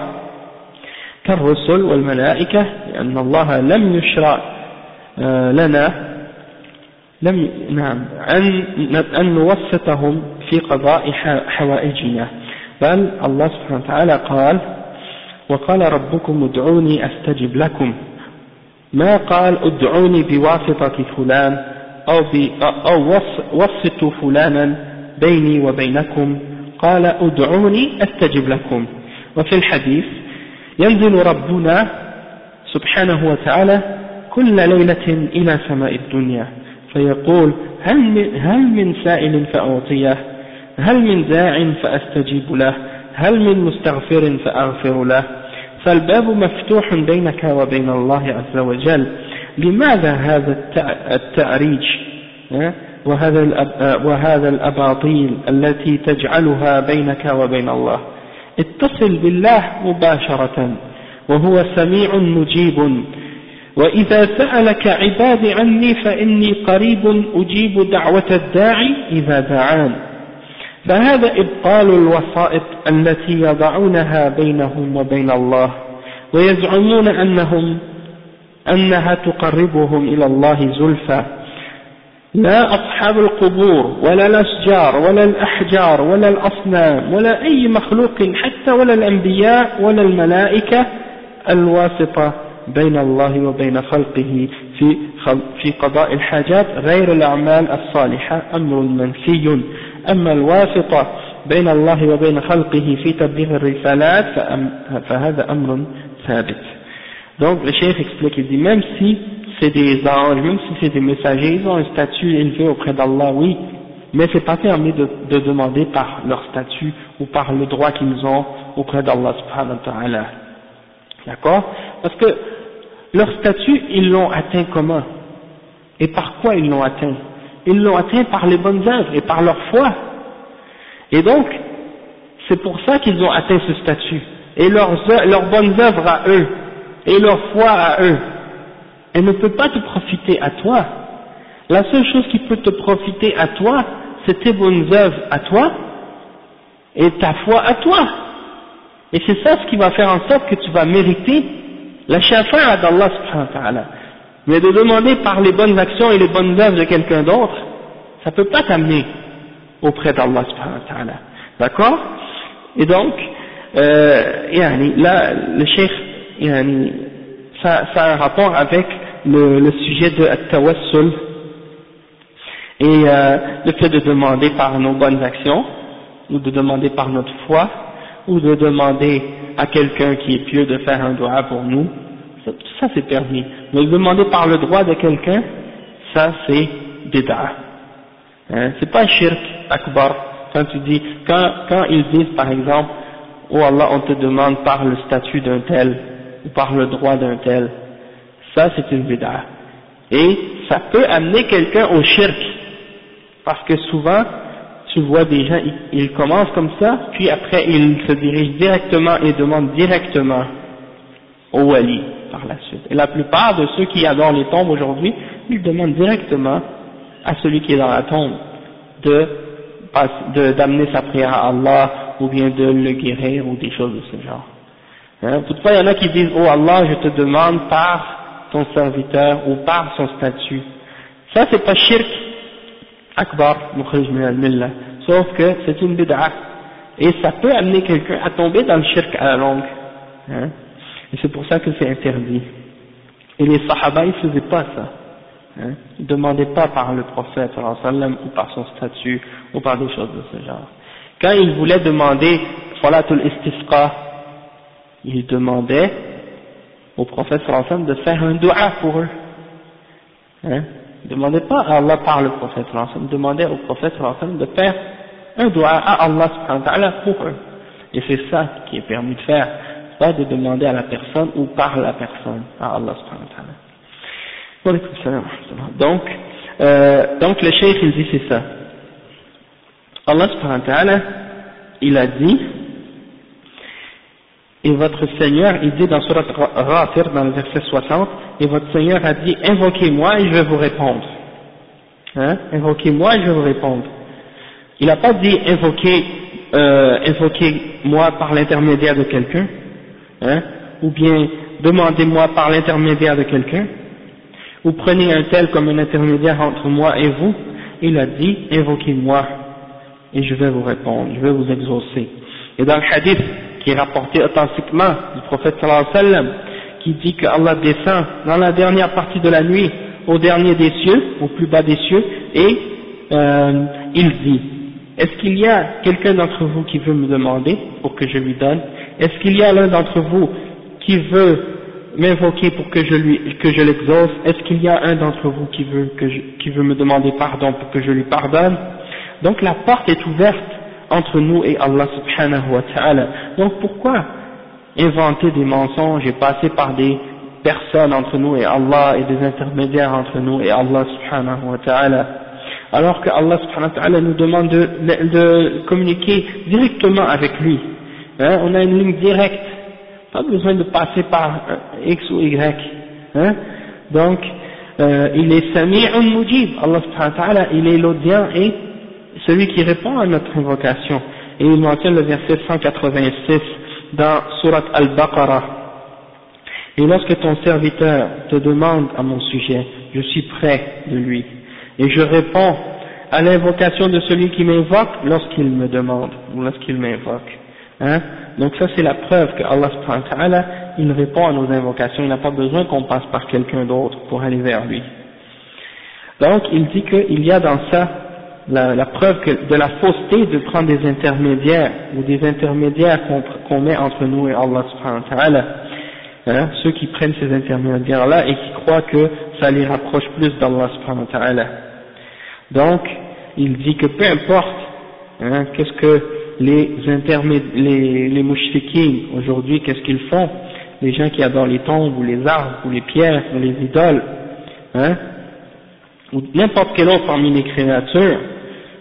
كالرسل والملائكة لأن الله لم يشرع لنا أن نوسطهم في قضاء حوائجنا بل الله سبحانه وتعالى قال وقال ربكم ادعوني أستجب لكم ما قال ادعوني بواسطة فلان أو وسطوا فلانا بيني وبينكم قال ادعوني أستجب لكم. وفي الحديث ينزل ربنا سبحانه وتعالى كل ليلة إلى سماء الدنيا فيقول هل من سائل فأعطيه هل من داع فأستجيب له هل من مستغفر فأغفر له فالباب مفتوح بينك وبين الله عز وجل. لماذا هذا التعريج وهذا الأباطيل التي تجعلها بينك وبين الله؟ اتصل بالله مباشرة وهو سميع مجيب وإذا سألك عبادي عني فإني قريب أجيب دعوة الداعي إذا دعان. فهذا إبطال الوسائط التي يضعونها بينهم وبين الله ويزعمون أنها تقربهم إلى الله زلفى. لا أصحاب القبور ولا الأشجار ولا الأحجار ولا الأصنام ولا أي مخلوق حتى ولا الأنبياء ولا الملائكة الواسطة بين الله وبين خلقه في قضاء الحاجات غير الأعمال الصالحة أمر منفي. أما الواسطة بين الله وبين خلقه في تبليغ الرسالات فهذا أمر ثابت. Donc le cheikh explique, il dit même si c'est des anges, même si c'est des messagers, ils ont un statut élevé auprès d'Allah, oui, mais c'est pas permis de demander par leur statut ou par le droit qu'ils ont auprès d'Allah subhanahu wa ta'ala. D'accord? Parce que leur statut, ils l'ont atteint comment? Et par quoi ils l'ont atteint? Ils l'ont atteint par les bonnes œuvres et par leur foi. Et donc, c'est pour ça qu'ils ont atteint ce statut. Et leurs bonnes œuvres à eux, et leur foi à eux, elle ne peut pas te profiter à toi. La seule chose qui peut te profiter à toi, c'est tes bonnes œuvres à toi, et ta foi à toi. Et c'est ça ce qui va faire en sorte que tu vas mériter la shafa'a d'Allah subhanahu wa ta'ala. Mais de demander par les bonnes actions et les bonnes œuvres de quelqu'un d'autre, ça ne peut pas t'amener auprès d'Allah subhanahu wa ta'ala. D'accord? Et donc, là, le cheikh, ça a un rapport avec le sujet de at-tawassul et le fait de demander par nos bonnes actions, ou de demander par notre foi, ou de demander à quelqu'un qui est pieux de faire un dua pour nous, ça c'est permis. Mais demander par le droit de quelqu'un, ça c'est bid'a. C'est pas shirk akbar. Quand tu dis, quand ils disent par exemple, oh Allah, on te demande par le statut d'un tel, ou par le droit d'un tel, ça c'est une bid'a. Et ça peut amener quelqu'un au shirk, parce que souvent, tu vois des gens, ils commencent comme ça, puis après ils se dirigent directement et demandent directement au wali par la suite. Et la plupart de ceux qui adorent les tombes aujourd'hui, ils demandent directement à celui qui est dans la tombe d'amener sa prière à Allah, ou bien de le guérir, ou des choses de ce genre. Toutefois, il y en a qui disent, oh Allah, je te demande par ton serviteur, ou par son statut. Ça c'est pas shirk akbar, mukhrij min al-millah. sauf que c'est une bid'a, et ça peut amener quelqu'un à tomber dans le shirk à la longue, hein, et c'est pour ça que c'est interdit. Et les sahaba, ils faisaient pas ça, hein, ils demandaient pas par le prophète sallallahu alayhi wa sallam, ou par son statut, ou par des choses de ce genre. Quand ils voulaient demander salatul istisqa, ils demandaient au prophète sallallahu alayhi wa sallam de faire un dua pour eux, hein. Ils ne demandaient pas à Allah par le prophète sallallahu alayhi wa sallam, ils demandaient au prophète sallallahu alayhi wa sallam de faire un dua à Allah subhanahu wa ta'ala pour eux. Et c'est ça qui est permis de faire, pas de demander à la personne ou par la personne à Allah subhanahu wa ta'ala. Donc le cheikh il dit c'est ça. Allah subhanahu wa ta'ala, il a dit, et votre Seigneur, il dit dans Surat Ghafir, dans le verset 60, et votre Seigneur a dit, invoquez-moi et je vais vous répondre. Hein? Invoquez-moi et je vais vous répondre. Il n'a pas dit invoquez-moi par l'intermédiaire de quelqu'un, hein? Ou bien demandez-moi par l'intermédiaire de quelqu'un, ou prenez un tel comme un intermédiaire entre moi et vous. Il a dit, invoquez-moi et je vais vous répondre, je vais vous exaucer. Et dans le hadith qui est rapporté authentiquement du prophète sallallahu alayhi wa sallam, qui dit que Allah descend dans la dernière partie de la nuit au dernier des cieux, au plus bas des cieux, et il dit, est-ce qu'il y a quelqu'un d'entre vous qui veut me demander pour que je lui donne? Est-ce qu'il y a l'un d'entre vous qui veut m'invoquer pour que je l'exauce? Est-ce qu'il y a un d'entre vous qui veut me demander pardon pour que je lui pardonne? Donc la porte est ouverte entre nous et Allah subhanahu wa ta'ala. Donc pourquoi inventer des mensonges et passer par des personnes entre nous et Allah et des intermédiaires entre nous et Allah subhanahu wa ta'ala, alors que Allah subhanahu wa ta'ala nous demande de communiquer directement avec lui, hein? On a une ligne directe, pas besoin de passer par X ou Y, hein? Donc il est Sami'un Mujib, Allah subhanahu wa ta'ala, il est l'audient et celui qui répond à notre invocation. Et il mentionne le verset 186 dans Surat Al-Baqarah. Et lorsque ton serviteur te demande à mon sujet, je suis près de lui, et je réponds à l'invocation de celui qui m'invoque lorsqu'il me demande, ou lorsqu'il m'invoque. Hein? Donc ça c'est la preuve que Allah subhanahu wa ta'ala, il répond à nos invocations, il n'a pas besoin qu'on passe par quelqu'un d'autre pour aller vers lui. Donc il dit qu'il y a dans ça la preuve de la fausseté de prendre des intermédiaires, ou des intermédiaires qu'on met entre nous et Allah subhanahu wa ta'ala, hein, ceux qui prennent ces intermédiaires là et qui croient que ça les rapproche plus d'Allah subhanahu wa ta'ala. Donc il dit que peu importe, hein, qu'est-ce que les mouchriquins aujourd'hui, qu'est-ce qu'ils font, les gens qui adorent les tombes ou les arbres ou les pierres ou les idoles, hein, ou n'importe quel autre parmi les créatures,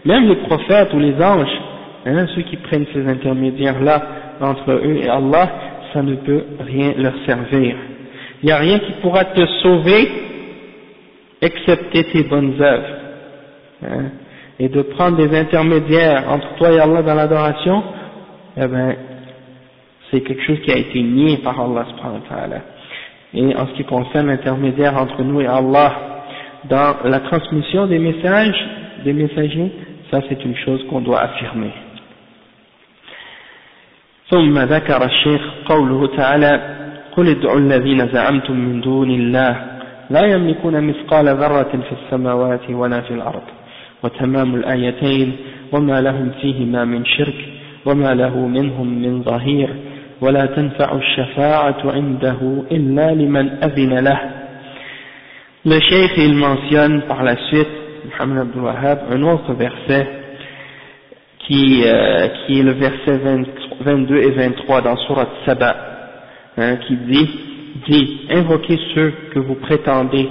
même les prophètes ou les anges, hein, ceux qui prennent ces intermédiaires-là entre eux et Allah, ça ne peut rien leur servir. Il n'y a rien qui pourra te sauver excepté tes bonnes œuvres. Hein. Et de prendre des intermédiaires entre toi et Allah dans l'adoration, eh ben, c'est quelque chose qui a été nié par Allah subhanahu wa ta'ala. Et en ce qui concerne l'intermédiaire entre nous et Allah, dans la transmission des messages, des messagers, ça c'est une chose qu'on doit affirmer. ثم ذكر الشيخ قوله تعالى قل ادعوا الذين زعمتم من دون الله لا يملكون مثقال ذرة في السماوات ولا في الأرض وتمام الآيتين وما لهم فيهما من شرك وما له منهم من ظهير ولا تنفع الشفاعة عنده إلا لمن أذن له. Le cheikh il mentionne par la suite, Muhammad Abdul Wahhab, un autre verset qui est le verset 22 et 23 dans Surat Saba, hein, qui dit invoquez ceux que vous prétendez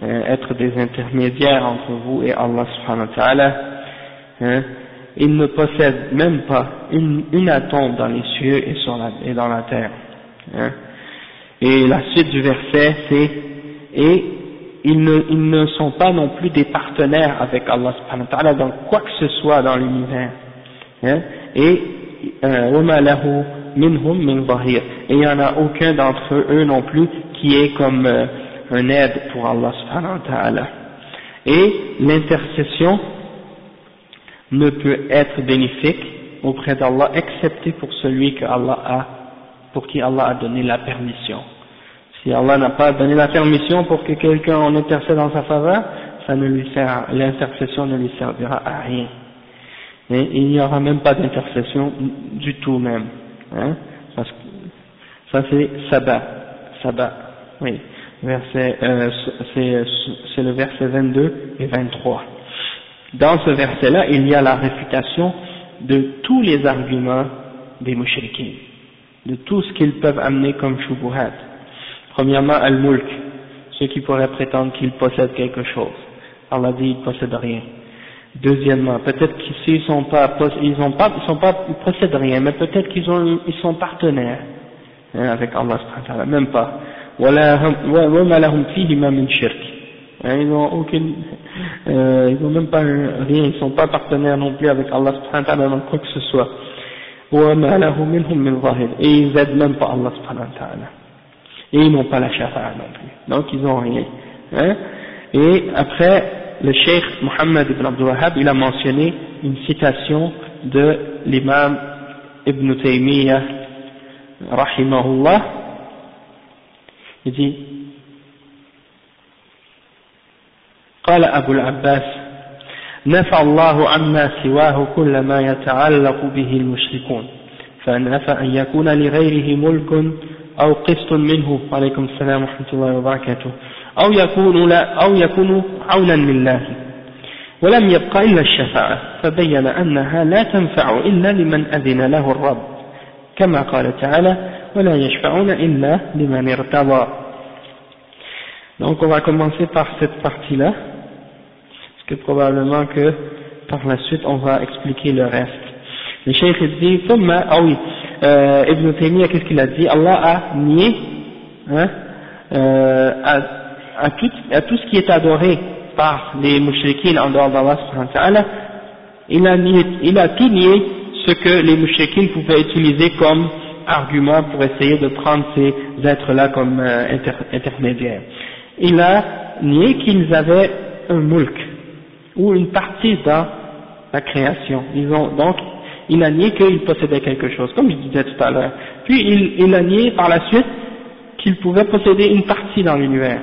être des intermédiaires entre vous et Allah subhanahu wa ta'ala, hein, ils ne possèdent même pas une atome dans les cieux et dans la terre, hein. Et la suite du verset c'est et ils ne sont pas non plus des partenaires avec Allah subhanahu wa ta'ala dans quoi que ce soit dans l'univers, hein, et وَمَا لَهُ مِنْهُمْ مِنْ ظَهِيرٍ, et il n'y en a aucun d'entre eux non plus qui est comme un aide pour Allah subhanahu wa ta'ala. Et l'intercession ne peut être bénéfique auprès d'Allah excepté pour celui pour qui Allah a donné la permission. Si Allah n'a pas donné la permission pour que quelqu'un en intercède en sa faveur, l'intercession ne lui servira à rien. Et il n'y aura même pas d'intercession du tout même. Hein, parce que ça c'est Saba, oui. C'est le verset 22 et 23. Dans ce verset-là, il y a la réfutation de tous les arguments des mushrikins, de tout ce qu'ils peuvent amener comme shubuhat. Premièrement, al-mulk, ceux qui pourraient prétendre qu'ils possèdent quelque chose. Allah dit ils ne possèdent rien. Deuxièmement, peut-être qu'ils possèdent rien, mais peut-être qu'ils sont partenaires avec Allah subhanahu wa ta'ala, même pas. وَمَا لَهُمْ فِيهِمَا مِنْ شِرْكٍ. Ils n'ont même pas rien, ils ne sont pas partenaires non plus avec Allah subhanahu wa ta'ala dans quoi que ce soit. وَمَا لَهُ مِنْهُمْ مِنْ ظَاهِرٍ. Et ils n'aident même pas Allah subhanahu wa ta'ala. Et ils n'ont pas la shafa'a non plus. Donc ils n'ont rien. Hein? Et après, le cheikh Mohammed ibn Abdul Wahhab, il a mentionné une citation de l'imam Ibn Taymiyyah, rahimahullah. Il dit, قال أبو العباس نفى الله عما سواه كل ما يتعلق به المشركون فنفى أن يكون لغيره ملك أو قسط منه عليكم السلام ورحمة الله وبركاته أو يكون عونا لله ولم يبق إلا الشفاعة فبين أنها لا تنفع إلا لمن أذن له الرب كما قال تعالى ولا يشفعون إلا لمن ارتضى. Donc on va commencer par cette partie-là, parce que probablement que par la suite on va expliquer le reste. Le cheikh dit, Ibn Taymiyyah, qu'est-ce qu'il a dit? Allah a nié à tout ce qui est adoré par les mushrikines en dehors d'Allah subhanahu wa ta'ala. Il a tout nié ce que les mushrikines pouvaient utiliser comme argument pour essayer de prendre ces êtres-là comme intermédiaires. Il a nié qu'ils avaient un mulk ou une partie dans la création. Donc il a nié qu'ils possédaient quelque chose, comme je disais tout à l'heure. Puis il a nié par la suite qu'ils pouvaient posséder une partie dans l'univers,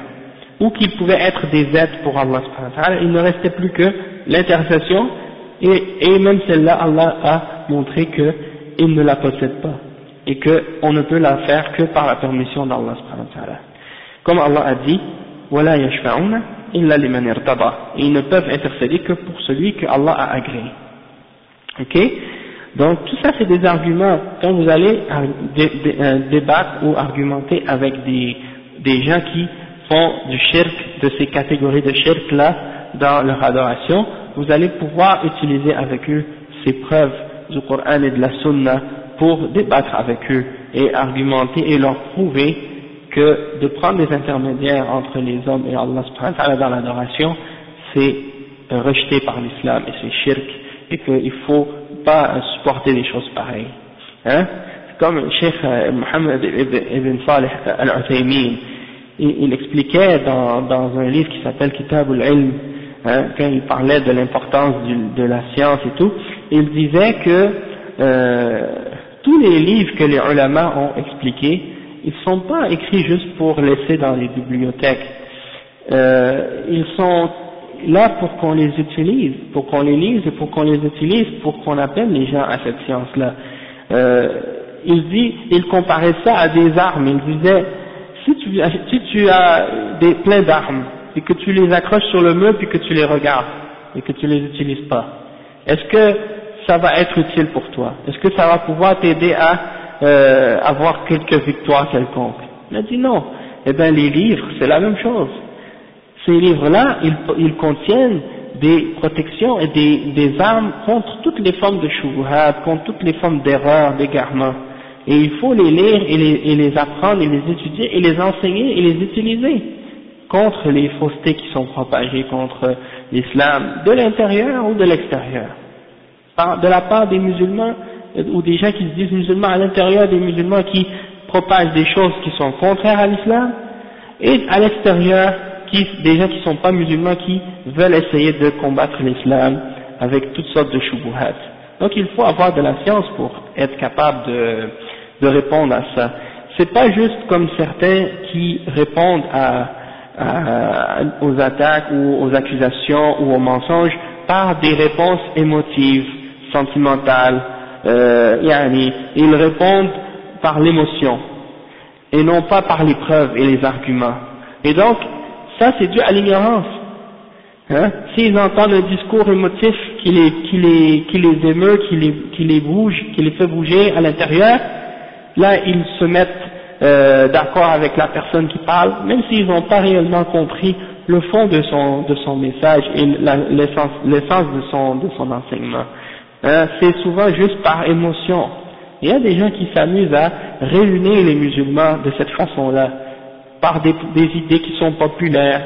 ou qu'ils pouvaient être des aides pour Allah subhanahu wa ta'ala. Il ne restait plus que l'intercession, et même celle-là, Allah a montré qu'il ne la possède pas, et qu'on ne peut la faire que par la permission d'Allah subhanahu wa ta'ala. Comme Allah a dit, وَلَا يَشْفَعُونَ إِلَّا لِمَنِ ارْتَضَى. Ils ne peuvent intercéder que pour celui que Allah a agréé. Ok? Donc tout ça c'est des arguments. Quand vous allez débattre ou argumenter avec des gens qui font du shirk, de ces catégories de shirk là dans leur adoration, vous allez pouvoir utiliser avec eux ces preuves du Coran et de la Sunna pour débattre avec eux et argumenter et leur prouver que de prendre des intermédiaires entre les hommes et Allah subhanahu wa ta'ala dans l'adoration, c'est rejeté par l'islam et c'est shirk, et qu'il ne faut pas supporter des choses pareilles. Hein? Comme Cheikh Mohammed ibn Salih al-Uthaymin, il expliquait dans un livre qui s'appelle Kitab al-Ilm, quand il parlait de l'importance de la science et tout, il disait que tous les livres que les ulama ont expliqués, ils ne sont pas écrits juste pour laisser dans les bibliothèques. Ils sont là pour qu'on les utilise, pour qu'on les lise et pour qu'on les utilise, pour qu'on appelle les gens à cette science-là. Il comparait ça à des armes. Il disait, si tu as plein d'armes et que tu les accroches sur le mur puis que tu les regardes et que tu les utilises pas, est-ce que ça va être utile pour toi? Est-ce que ça va pouvoir t'aider à avoir quelques victoires quelconques? Il a dit non. Eh bien les livres, c'est la même chose. Ces livres-là, ils contiennent des protections et des armes contre toutes les formes de shubuhat, contre toutes les formes d'erreurs, d'égarements. Et il faut les lire et les apprendre et les étudier et les enseigner et les utiliser contre les faussetés qui sont propagées contre l'islam, de l'intérieur ou de l'extérieur. De la part des musulmans ou des gens qui se disent musulmans à l'intérieur, des musulmans qui propagent des choses qui sont contraires à l'islam, et à l'extérieur, des gens qui ne sont pas musulmans qui veulent essayer de combattre l'islam avec toutes sortes de shubuhat. Donc il faut avoir de la science pour être capable de répondre à ça. C'est pas juste comme certains qui répondent aux attaques ou aux accusations ou aux mensonges par des réponses émotives, sentimentales, ils répondent par l'émotion et non pas par les preuves et les arguments. Et donc ça c'est dû à l'ignorance. S'ils entendent un discours émotif qui les émeut, qui les bouge, qui les fait bouger à l'intérieur, là ils se mettent d'accord avec la personne qui parle, même s'ils n'ont pas réellement compris le fond de son message et l'essence de son enseignement. C'est souvent juste par émotion. Il y a des gens qui s'amusent à réunir les musulmans de cette façon-là, par des idées qui sont populaires,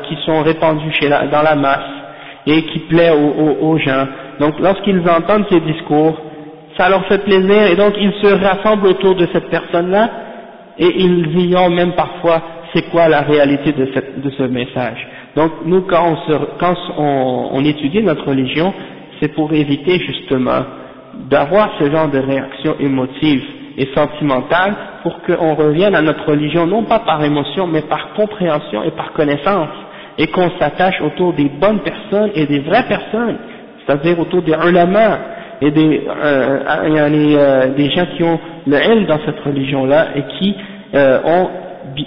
qui sont répandues dans la masse et qui plaisent aux gens. Donc lorsqu'ils entendent ces discours, ça leur fait plaisir et donc ils se rassemblent autour de cette personne-là et ils ignorent même parfois c'est quoi la réalité de ce message. Donc nous quand on étudie notre religion, c'est pour éviter justement d'avoir ce genre de réaction émotive et sentimentale pour qu'on revienne à notre religion non pas par émotion mais par compréhension et par connaissance et qu'on s'attache autour des bonnes personnes et des vraies personnes, c'est-à-dire autour des ulama et des gens qui ont le ilm dans cette religion-là et qui ont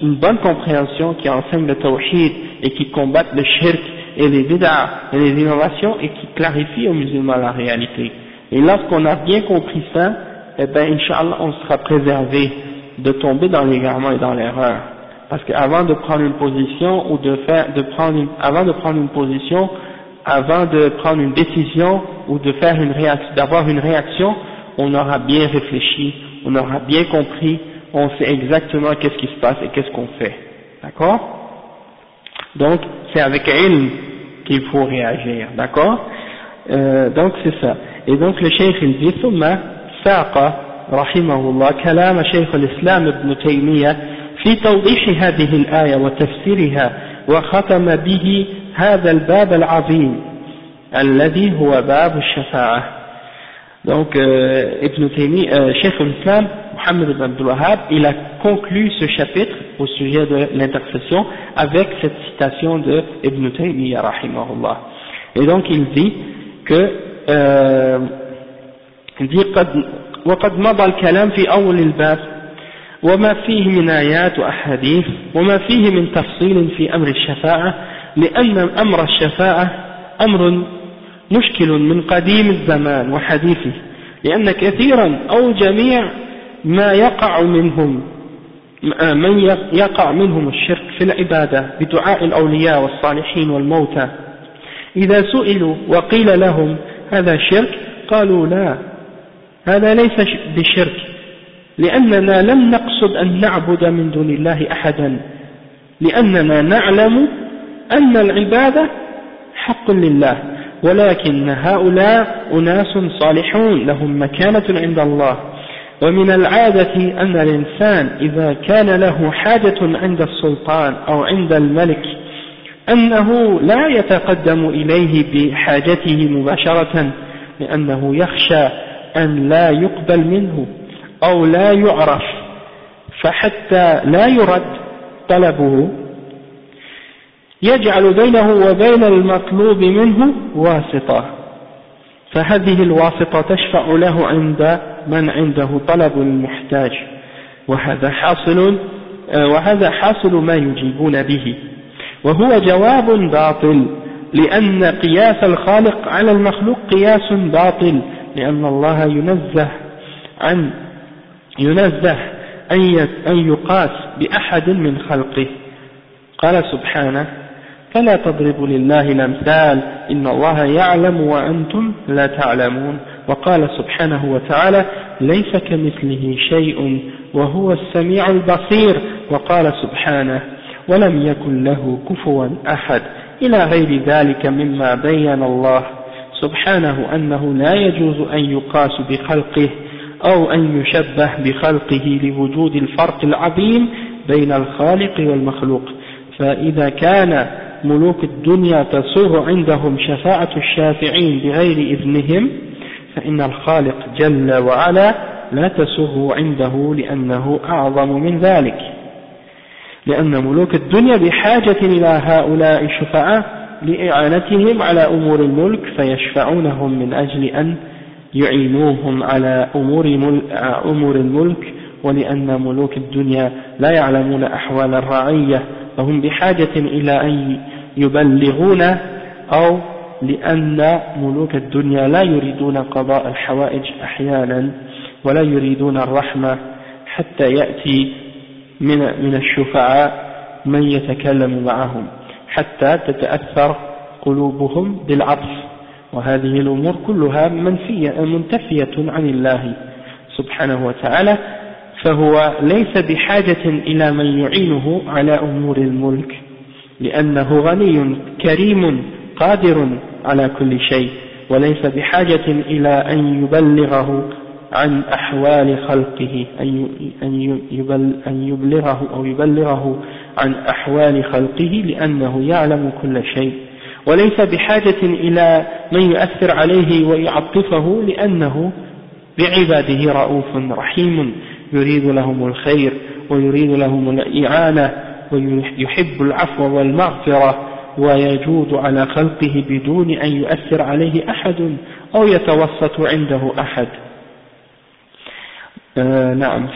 une bonne compréhension, qui enseignent le tawhid et qui combattent le shirk et les bid'ah et les innovations et qui clarifient aux musulmans la réalité. Et lorsqu'on a bien compris ça, eh ben, Inch'Allah, on sera préservé de tomber dans l'égarement et dans l'erreur. Parce qu'avant de prendre une position avant de prendre une décision ou d'avoir une réaction, on aura bien réfléchi, on aura bien compris, on sait exactement qu'est-ce qui se passe et qu'est-ce qu'on fait. D'accord? Donc, c'est avec ilm qu'il faut réagir. D'accord? Donc, c'est ça. Et donc, le cheikh il dit, ثم ساق رحمه الله كلام شيخ الإسلام ابن تيمية في توضيح هذه الآية وتفسيرها وختم به هذا الباب العظيم الذي هو باب الشفاعة. Donc Ibn Taymiyyah, Cheikh al-Islam Muhammad ibn Abdul Wahhab, il a conclu ce chapitre au sujet de l'intercession avec cette citation de Ibn Taymiyyah rahimahullah. Et donc il dit que وقد مضى الكلام في أول الباب وما فيه من آيات وأحاديث وما فيه من تفصيل في أمر الشفاعة، لأن أمر الشفاعة أمر مشكل من قديم الزمان وحديثه، لأن كثيرا أو جميع ما يقع منهم الشرك في العبادة بدعاء الأولياء والصالحين والموتى، إذا سئلوا وقيل لهم هذا شرك قالوا لا، هذا ليس بشرك، لأننا لم نقصد أن نعبد من دون الله أحدا، لأننا نعلم أن العبادة حق لله، ولكن هؤلاء أناس صالحون لهم مكانة عند الله، ومن العادة أن الإنسان إذا كان له حاجة عند السلطان أو عند الملك أنه لا يتقدم إليه بحاجته مباشرة، لأنه يخشى أن لا يقبل منه أو لا يعرف، فحتى لا يرد طلبه يجعل بينه وبين المطلوب منه واسطة، فهذه الواسطة تشفع له عند من عنده طلب المحتاج، وهذا حاصل ما يجيبون به، وهو جواب باطل، لأن قياس الخالق على المخلوق قياس باطل، لأن الله ينزه أن يقاس بأحد من خلقه. قال سبحانه: فلا تضربوا لله الأمثال إن الله يعلم وأنتم لا تعلمون. وقال سبحانه وتعالى: ليس كمثله شيء وهو السميع البصير. وقال سبحانه: ولم يكن له كفوا أحد، إلى غير ذلك مما بين الله سبحانه أنه لا يجوز أن يقاس بخلقه أو أن يشبه بخلقه لوجود الفرق العظيم بين الخالق والمخلوق، فإذا كان ملوك الدنيا تصور عندهم شفاعة الشافعين بغير إذنهم فإن الخالق جل وعلا لا تسر عنده لأنه أعظم من ذلك لأن ملوك الدنيا بحاجة إلى هؤلاء الشفعاء لإعانتهم على أمور الملك فيشفعونهم من أجل أن يعينوهم على أمور الملك ولأن ملوك الدنيا لا يعلمون أحوال الرعية فهم بحاجة إلى أن يبلغون أو لأن ملوك الدنيا لا يريدون قضاء الحوائج أحيانا ولا يريدون الرحمة حتى يأتي من الشفعاء من يتكلم معهم حتى تتأثر قلوبهم بالعطف وهذه الأمور كلها منتفية عن الله سبحانه وتعالى فهو ليس بحاجة إلى من يعينه على أمور الملك لأنه غني كريم قادر على كل شيء وليس بحاجة إلى أن يبلغه عن أحوال خلقه أن يبلغه عن أحوال خلقه لأنه يعلم كل شيء وليس بحاجة إلى من يؤثر عليه ويعطفه لأنه بعباده رؤوف رحيم يريد لهم الخير ويريد لهم الإعانة ويحب العفو والمغفرة ويجود على خلقه بدون أن يؤثر عليه أحد أو يتوسط عنده أحد نعم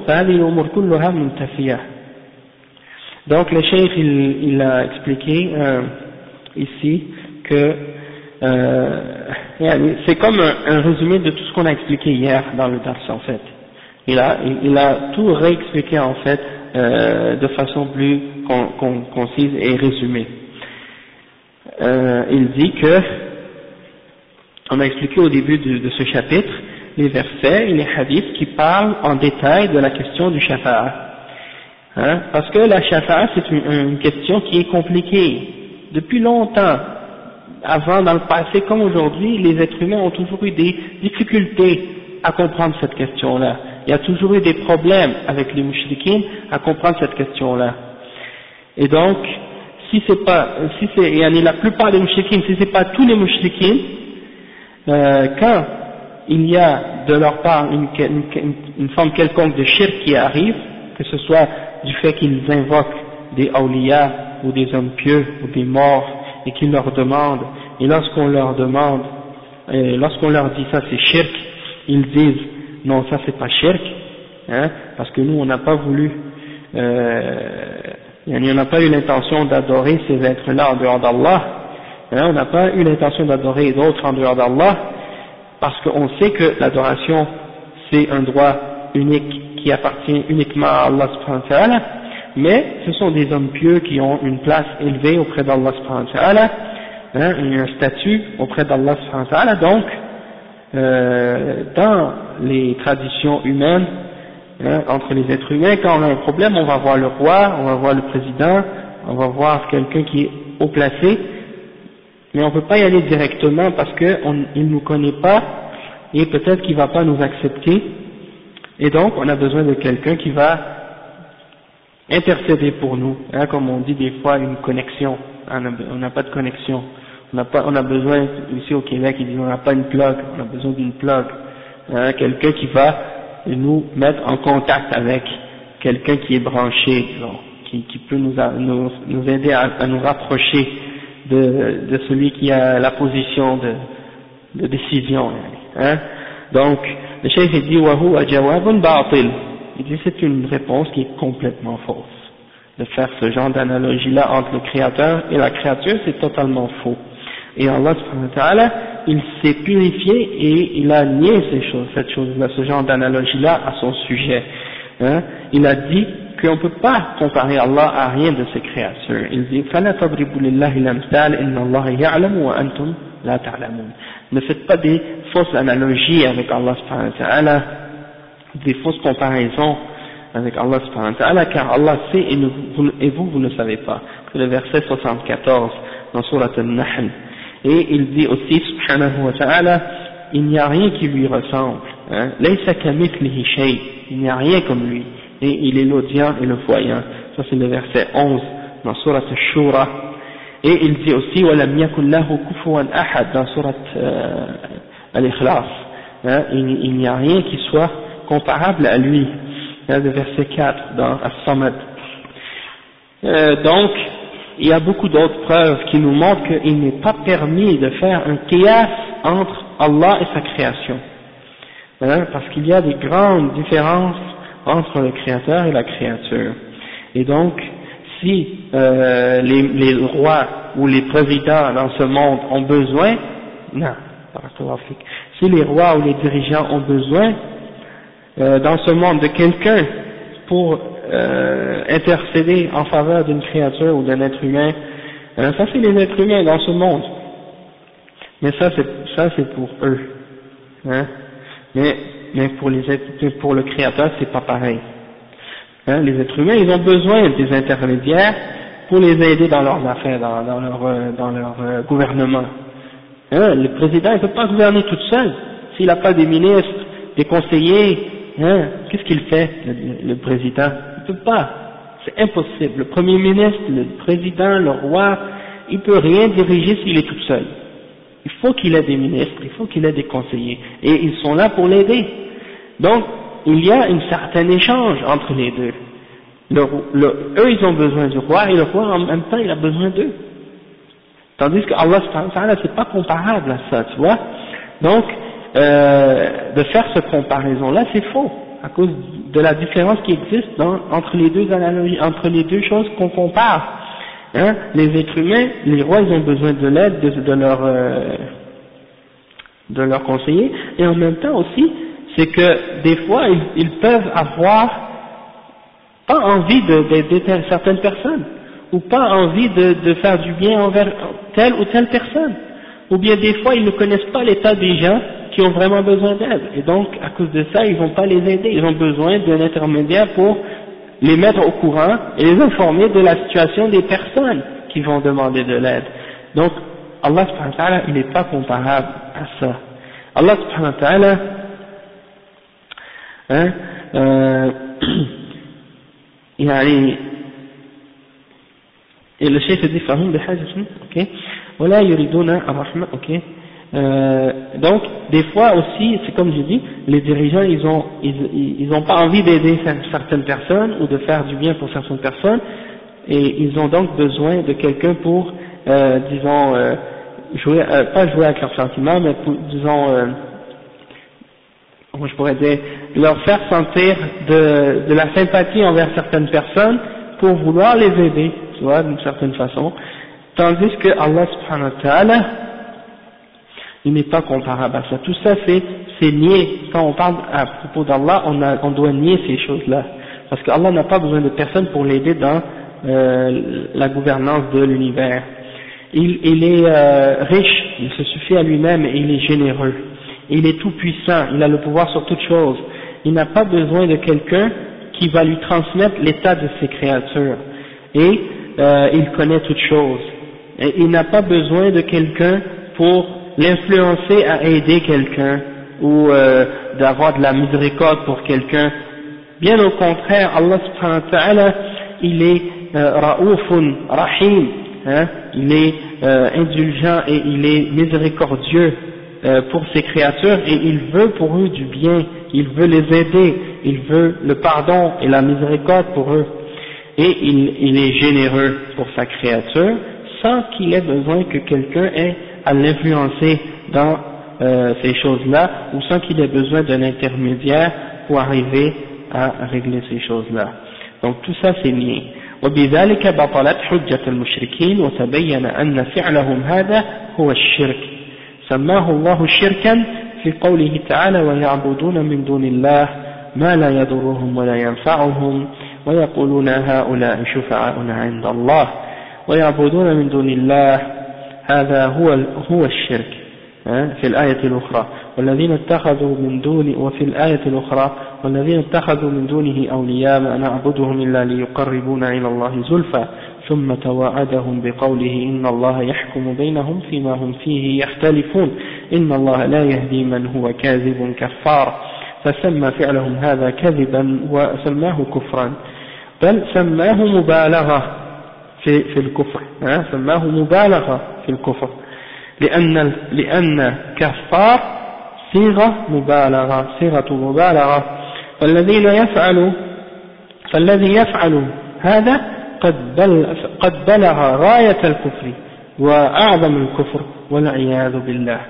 فهذه الأمور كلها منتفية. Donc le cheikh il a expliqué ici que c'est comme un résumé de tout ce qu'on a expliqué hier dans le dars en fait. Il a tout réexpliqué en fait de façon plus concise et résumée. Il dit que on a expliqué au début de ce chapitre les versets et les hadiths qui parlent en détail de la question du shafa'a. Parce que la shafa'a c'est une question qui est compliquée. Depuis longtemps, avant dans le passé comme aujourd'hui, les êtres humains ont toujours eu des difficultés à comprendre cette question-là. Il y a toujours eu des problèmes avec les mouchriquins à comprendre cette question-là. Et donc, la plupart des mouchriquins, si c'est pas tous les mouchriquins, quand il y a de leur part une forme quelconque de shirk qui arrive, que ce soit du fait qu'ils invoquent des awliya ou des hommes pieux ou des morts et qu'ils leur demandent, et lorsqu'on leur dit ça c'est shirk, ils disent non ça c'est pas shirk, parce que nous on n'a pas voulu, on n'a pas eu l'intention d'adorer ces êtres-là en dehors d'Allah, on n'a pas eu l'intention d'adorer d'autres en dehors d'Allah, parce qu'on sait que l'adoration c'est un droit unique qui appartient uniquement à Allah subhanahu wa ta'ala, mais ce sont des hommes pieux qui ont une place élevée auprès d'Allah subhanahu wa ta'ala, un statut auprès d'Allah subhanahu wa ta'ala. Donc dans les traditions humaines, entre les êtres humains, quand on a un problème on va voir le roi, on va voir le président, on va voir quelqu'un qui est haut placé, mais on ne peut pas y aller directement parce qu'il ne nous connaît pas et peut-être qu'il ne va pas nous accepter, et donc on a besoin de quelqu'un qui va intercéder pour nous, comme on dit des fois une connexion. On n'a pas de connexion, on a besoin, ici au Québec ils disent on n'a pas une plug, on a besoin d'une plug, quelqu'un qui va nous mettre en contact avec quelqu'un qui est branché, qui peut nous aider à nous rapprocher de celui qui a la position de décision. Donc le cheikh dit وَهُوَ جَوَابٌ بَاطِلٌ, il dit c'est une réponse qui est complètement fausse. De faire ce genre d'analogie-là entre le créateur et la créature, c'est totalement faux. Et Allah subhanahu wa ta'ala, il s'est purifié et il a nié cette chose-là, ce genre d'analogie-là à son sujet. Il a dit qu'on ne peut pas comparer Allah à rien de ses créatures. Il dit فَلَا تَضْرِبُوا لِلَّهِ الْأَمْثَالَ إِنَّ اللَّهَ يَعْلَمُ وَأَنْتُمْ لَا تَعْلَمُونَ. Ne faites pas des fausses analogies avec Allah subhanahu wa ta'ala, des fausses comparaisons avec Allah subhanahu wa ta'ala, car Allah sait et vous ne savez pas. C'est le verset 74 dans Surat Al-Nahl. Et il dit aussi subhanahu wa ta'ala, il n'y a rien qui lui ressemble, laysa kamithlihi shay, il n'y a rien comme lui, et il est l'audient et le voyant. Ça c'est le verset 11 dans surat Ash-Shura, et il dit aussi وَلَمْ يَكُنْ لَهُ كُفُوًا أَحَدٍ dans surat Al-Ikhlas, il n'y a rien qui soit comparable à lui, le verset 4 dans As-Samad. Donc il y a beaucoup d'autres preuves qui nous montrent qu'il n'est pas permis de faire un qiyas entre Allah et sa création, parce qu'il y a des grandes différences entre le créateur et la créature. Et donc si les rois ou les présidents dans ce monde ont besoin, si les rois ou les dirigeants ont besoin dans ce monde de quelqu'un pour intercéder en faveur d'une créature ou d'un être humain, ça c'est les êtres humains dans ce monde, mais ça c'est pour eux, mais pour le créateur c'est pas pareil. Les êtres humains, ils ont besoin des intermédiaires pour les aider dans leurs affaires, dans leur gouvernement. Le président ne peut pas gouverner tout seul. S'il n'a pas des ministres, des conseillers, qu'est-ce qu'il fait, le président? Il ne peut pas. C'est impossible. Le premier ministre, le président, le roi, il ne peut rien diriger s'il est tout seul. Il faut qu'il ait des ministres, il faut qu'il ait des conseillers. Et ils sont là pour l'aider. Donc, il y a un certain échange entre les deux. Eux, ils ont besoin du roi, et le roi, en même temps, il a besoin d'eux. Tandis que Allah, c'est pas comparable à ça, tu vois. Donc, de faire cette comparaison-là, c'est faux, à cause de la différence qui existe entre les deux analogies, entre les deux choses qu'on compare. Les êtres humains, les rois, ils ont besoin de l'aide de leurs conseillers, et en même temps aussi, c'est que des fois ils peuvent avoir pas envie d'aider certaines personnes, ou pas envie de faire du bien envers telle ou telle personne, ou bien des fois ils ne connaissent pas l'état des gens qui ont vraiment besoin d'aide, et donc à cause de ça ils vont pas les aider, ils ont besoin d'un intermédiaire pour les mettre au courant et les informer de la situation des personnes qui vont demander de l'aide. Donc Allah subhanahu wa ta'ala, il n'est pas comparable à ça. Allah subhanahu wa ta'ala يعني le chef dit فهم بحاجة ok ولا يريدون الرحمة ok donc des fois aussi c'est comme j'ai dit, les dirigeants ils ont pas envie d'aider certaines personnes ou de faire du bien pour certaines personnes, et ils ont donc besoin de quelqu'un pour disons pas jouer avec leurs sentiments, mais pour, disons comment je pourrais dire, leur faire sentir de la sympathie envers certaines personnes pour vouloir les aider, tu vois, d'une certaine façon, tandis que Allah subhanahu wa ta'ala, il n'est pas comparable à ça. Tout ça c'est nier. Quand on parle à propos d'Allah, on doit nier ces choses-là, parce qu'Allah n'a pas besoin de personne pour l'aider dans la gouvernance de l'univers. Il est riche, il se suffit à lui-même et il est généreux. Il est tout puissant, il a le pouvoir sur toutes choses. Il n'a pas besoin de quelqu'un qui va lui transmettre l'état de ses créatures. Et il connaît toutes choses. Et il n'a pas besoin de quelqu'un pour l'influencer à aider quelqu'un ou d'avoir de la miséricorde pour quelqu'un. Bien au contraire, Allah subhanahu wa ta'ala, il est Ra'oufun Rahim, il est indulgent et il est miséricordieux pour ses créatures, et il veut pour eux du bien, il veut les aider, il veut le pardon et la miséricorde pour eux, et il est généreux pour sa créature sans qu'il ait besoin que quelqu'un ait à l'influencer dans ces choses-là, ou sans qu'il ait besoin d'un intermédiaire pour arriver à régler ces choses-là. Donc tout ça c'est nié. وبذلك بطلت حجة المشركين وتبين أن فعلهم هذا هو الشرك. سماه الله شركا في قوله تعالى ويعبدون من دون الله ما لا يضرهم ولا ينفعهم ويقولون هؤلاء شفعاؤنا عند الله ويعبدون من دون الله هذا هو الشرك في الآية الأخرى والذين اتخذوا من دون وفي الآية الأخرى والذين اتخذوا من دونه أولياء ما نعبدهم إلا ليقربونا إلى الله زلفى ثم توعدهم بقوله إن الله يحكم بينهم فيما هم فيه يختلفون إن الله لا يهدي من هو كاذب كفار فسمى فعلهم هذا كذبا وسماه كفرا بل سماه مبالغة في الكفر سماه مبالغة في الكفر لأن كفار صيغة مبالغة فالذي يفعل هذا قد بلغ غاية الكفر وأعظم الكفر والعياذ بالله.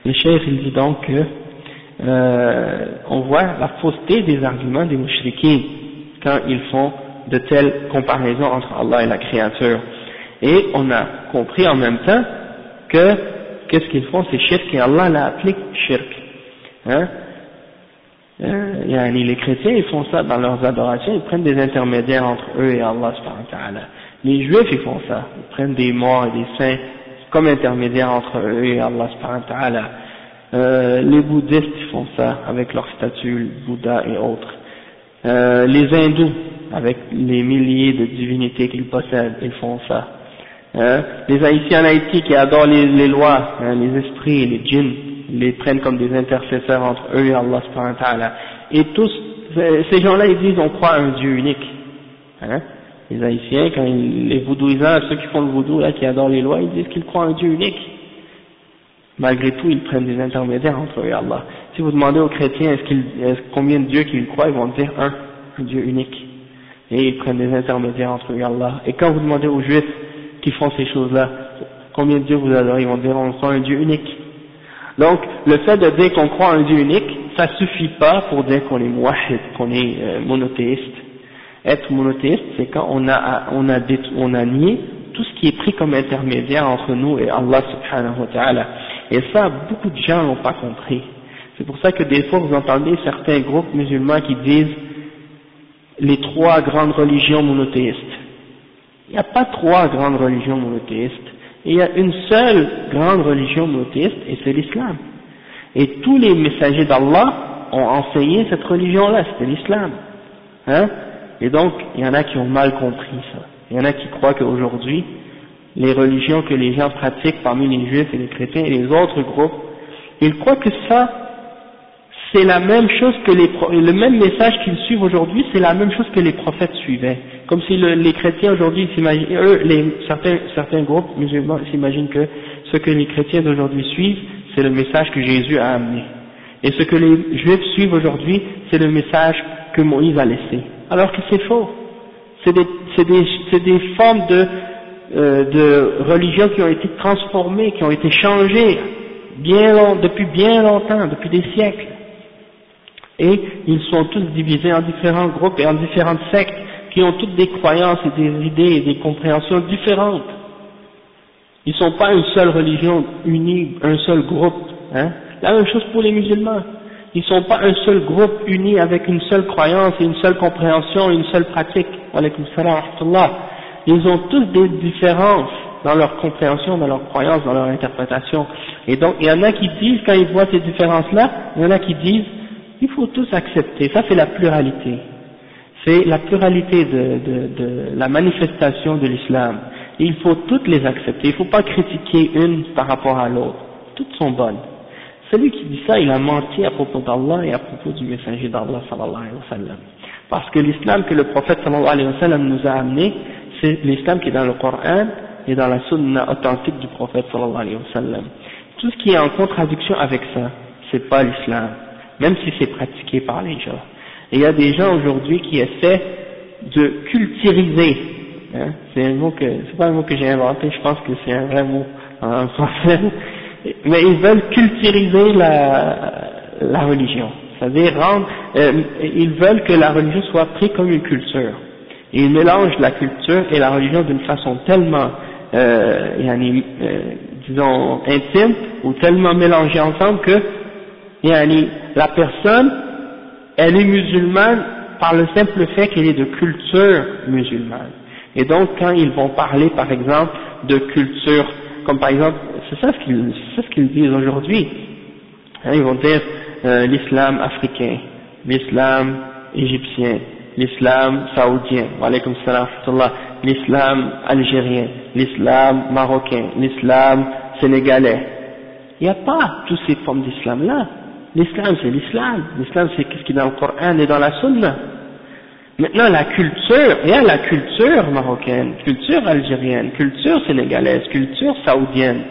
Le cheikh il dit donc que on voit la fausseté des arguments des mouchriquins quand ils font de telles comparaisons entre Allah et la créature, et on a compris en même temps que qu'est-ce qu'ils font, c'est shirk, et Allah l'a appelé shirk. Les chrétiens ils font ça dans leurs adorations, ils prennent des intermédiaires entre eux et Allah subhanahu wa ta'ala. Les juifs ils font ça, ils prennent des morts et des saints comme intermédiaires entre eux et Allah subhanahu wa ta'ala. Les bouddhistes ils font ça avec leurs statues, Bouddha et autres. Les hindous avec les milliers de divinités qu'ils possèdent, ils font ça. Les Haïtiens en Haïti qui adorent les lois, les esprits, les djinns, ils les prennent comme des intercesseurs entre eux et Allah subhanahu wa ta'ala. Et tous, ces gens-là ils disent on croit à un Dieu unique. Les Haïtiens, quand les voodouisants, ceux qui font le voodoo, là, qui adorent les lois, ils disent qu'ils croient à un Dieu unique. Malgré tout, ils prennent des intermédiaires entre eux et Allah. Si vous demandez aux chrétiens combien de dieux qu'ils croient, ils vont dire un Dieu unique. Et ils prennent des intermédiaires entre eux et Allah. Et quand vous demandez aux juifs qui font ces choses-là, combien de dieux vous adorez, ils vont dire on croit à un Dieu unique. Donc, le fait de dire qu'on croit à un Dieu unique, ça suffit pas pour dire qu'on est muwahhid, qu'on est monothéiste. Être monothéiste, c'est quand on a nié tout ce qui est pris comme intermédiaire entre nous et Allah subhanahu wa ta'ala. Et ça, beaucoup de gens n'ont pas compris. C'est pour ça que des fois vous entendez certains groupes musulmans qui disent les trois grandes religions monothéistes. Il n'y a pas trois grandes religions monothéistes. Il y a une seule grande religion monothéiste et c'est l'islam. Et tous les messagers d'Allah ont enseigné cette religion-là, c'était l'islam. Et donc, il y en a qui ont mal compris ça. Il y en a qui croient qu'aujourd'hui, les religions que les gens pratiquent parmi les juifs et les chrétiens et les autres groupes, ils croient que ça, c'est la même chose que le même message qu'ils suivent aujourd'hui, c'est la même chose que les prophètes suivaient. Comme si les chrétiens aujourd'hui s'imaginent, certains groupes musulmans s'imaginent que ce que les chrétiens d'aujourd'hui suivent, c'est le message que Jésus a amené. Et ce que les juifs suivent aujourd'hui, c'est le message que Moïse a laissé. Alors que c'est faux. C'est des formes de religion qui ont été transformées, qui ont été changées depuis bien longtemps, depuis des siècles. Et ils sont tous divisés en différents groupes et en différentes sectes qui ont toutes des croyances et des idées et des compréhensions différentes. Ils ne sont pas une seule religion unie, un seul groupe. La même chose pour les musulmans. Ils ne sont pas un seul groupe uni avec une seule croyance et une seule compréhension et une seule pratique. Wa alaykum salam wa rahmatullah. Ils ont tous des différences dans leur compréhension, dans leur croyance, dans leur interprétation. Et donc, il y en a qui disent, quand ils voient ces différences-là, il y en a qui disent, il faut tous accepter. Ça, c'est la pluralité. C'est la pluralité de la manifestation de l'islam. Il faut toutes les accepter. Il ne faut pas critiquer une par rapport à l'autre. Toutes sont bonnes. Celui qui dit ça, il a menti à propos d'Allah et à propos du messager d'Allah sallallahu alayhi wa sallam. Parce que l'islam que le prophète sallallahu alayhi wa sallam nous a amené, c'est l'islam qui est dans le Coran et dans la sunna authentique du prophète sallallahu alayhi wa sallam. Tout ce qui est en contradiction avec ça, c'est pas l'islam, même si c'est pratiqué par les gens. Et il y a des gens aujourd'hui qui essaient de culturiser, c'est pas un mot que j'ai inventé, je pense que c'est un vrai mot en français, mais ils veulent culturiser la religion, c'est-à-dire ils veulent que la religion soit prise comme une culture. Et ils mélangent la culture et la religion d'une façon tellement, disons, intime, ou tellement mélangée ensemble que, la personne, elle est musulmane par le simple fait qu'elle est de culture musulmane. Et donc, quand ils vont parler, par exemple, de culture, comme par exemple, c'est ça ce qu'ils disent aujourd'hui. Ils vont dire l'islam africain, l'islam égyptien, l'islam saoudien, wa alaykum salam wa rahmatullah, l'islam algérien, l'islam marocain, l'islam sénégalais. Il n'y a pas toutes ces formes d'islam là. L'islam c'est l'islam. L'islam c'est ce qui est dans le Coran et dans la Sunna. Maintenant, la culture, il y a la culture marocaine, culture algérienne, culture sénégalaise, culture saoudienne,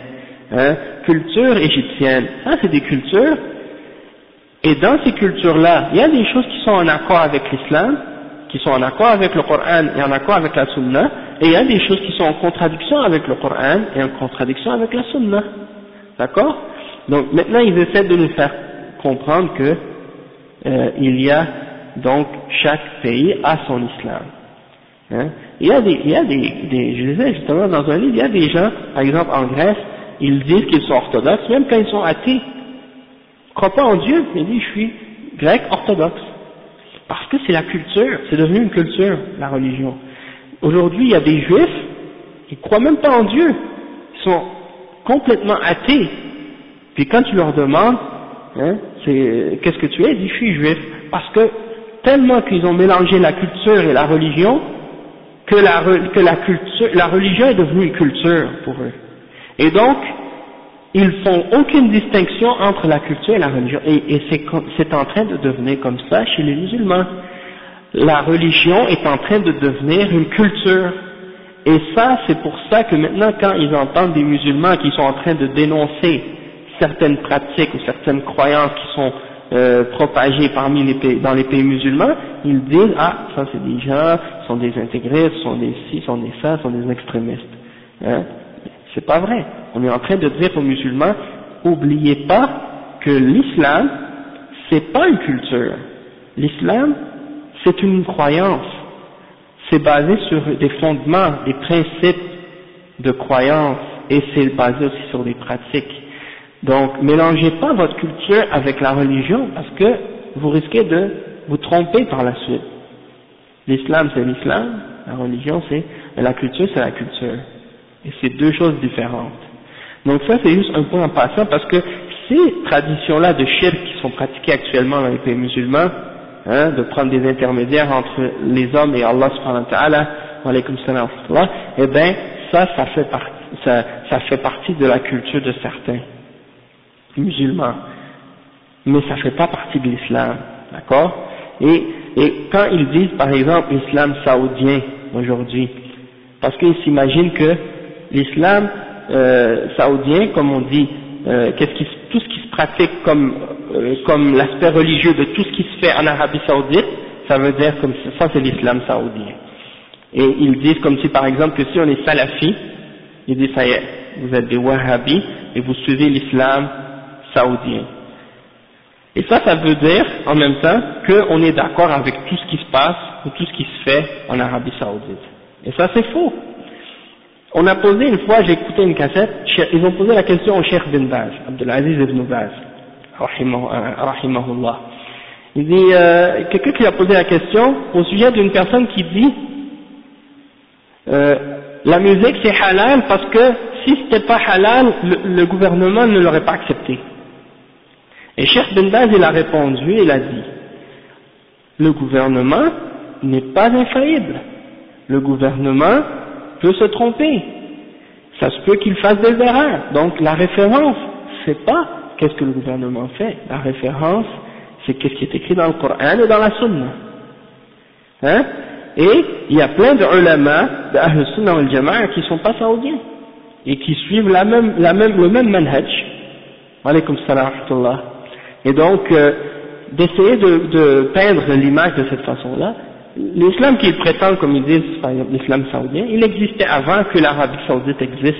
hein, culture égyptienne. Ça, c'est des cultures. Et dans ces cultures-là, il y a des choses qui sont en accord avec l'islam, qui sont en accord avec le Coran et en accord avec la Sunna, et il y a des choses qui sont en contradiction avec le Coran et en contradiction avec la Sunna. D'accord? Donc maintenant, ils essaient de nous faire comprendre que il y a donc chaque pays a son islam. Hein? Il y a des, je disais justement dans un livre, il y a des gens, par exemple en Grèce, ils disent qu'ils sont orthodoxes, même quand ils sont athées. Ils ne croient pas en Dieu, mais ils disent je suis grec orthodoxe. Parce que c'est la culture, c'est devenu une culture, la religion. Aujourd'hui, il y a des juifs, ils ne croient même pas en Dieu, ils sont complètement athées. Puis quand tu leur demandes, hein, qu'est-ce que tu es, ils disent je suis juif. Parce que tellement qu'ils ont mélangé la culture et la religion, que la religion est devenue une culture pour eux. Et donc, ils font aucune distinction entre la culture et la religion. Et c'est en train de devenir comme ça chez les musulmans. La religion est en train de devenir une culture. Et ça, c'est pour ça que maintenant, quand ils entendent des musulmans qui sont en train de dénoncer certaines pratiques ou certaines croyances qui sont propagées dans les pays musulmans, ils disent « Ah, ça c'est des gens, sont des intégristes, sont des ci, sont des ça, sont des extrémistes. Hein? » C'est pas vrai. On est en train de dire aux musulmans, oubliez pas que l'islam, c'est pas une culture. L'islam, c'est une croyance. C'est basé sur des fondements, des principes de croyance, et c'est basé aussi sur des pratiques. Donc, mélangez pas votre culture avec la religion, parce que vous risquez de vous tromper par la suite. L'islam, c'est l'islam, la religion, la culture, c'est la culture. Et c'est deux choses différentes. Donc ça, c'est juste un point en passant, parce que ces traditions-là de shirk qui sont pratiquées actuellement dans les pays musulmans, hein, de prendre des intermédiaires entre les hommes et Allah subhanahu wa ta'ala, wa alaykum salam wa rahmatullah, eh ben, ça fait partie de la culture de certains musulmans. Mais ça fait pas partie de l'islam, d'accord? Et quand ils disent, par exemple, l'islam saoudien, aujourd'hui, parce qu'ils s'imaginent que l'islam saoudien, comme on dit, tout ce qui se pratique comme l'aspect religieux de tout ce qui se fait en Arabie Saoudite, ça veut dire comme ça, c'est l'islam saoudien. Et ils disent comme si par exemple que si on est salafi, ils disent ça y est, vous êtes des wahhabis et vous suivez l'islam saoudien. Et ça veut dire en même temps qu'on est d'accord avec tout ce qui se passe ou tout ce qui se fait en Arabie Saoudite. Et ça c'est faux. On a posé une fois, j'ai écouté une cassette, ils ont posé la question au Cheikh bin Baz, Abdelaziz ibn Baz, rahimahullah. Il dit, quelqu'un qui a posé la question au sujet d'une personne qui dit, la musique c'est halal parce que si c'était pas halal, le gouvernement ne l'aurait pas accepté. Et Cheikh bin Baz, il a répondu, il a dit, le gouvernement n'est pas infaillible. Le gouvernement peut se tromper. Ça se peut qu'il fasse des erreurs. Donc la référence, c'est pas qu'est-ce que le gouvernement fait. La référence, c'est qu'est-ce qui est écrit dans le Coran et dans la Sunna. Hein? Et il y a plein de ulama de Ahl Sunna wal Jama'a qui sont pas saoudiens et qui suivent le même manhaj. Wa alaykum salam wa rahmatullah. Et donc, d'essayer de peindre l'image de cette façon-là, l'islam qu'ils prétendent, comme ils disent, par exemple l'islam saoudien, il existait avant que l'Arabie Saoudite existe.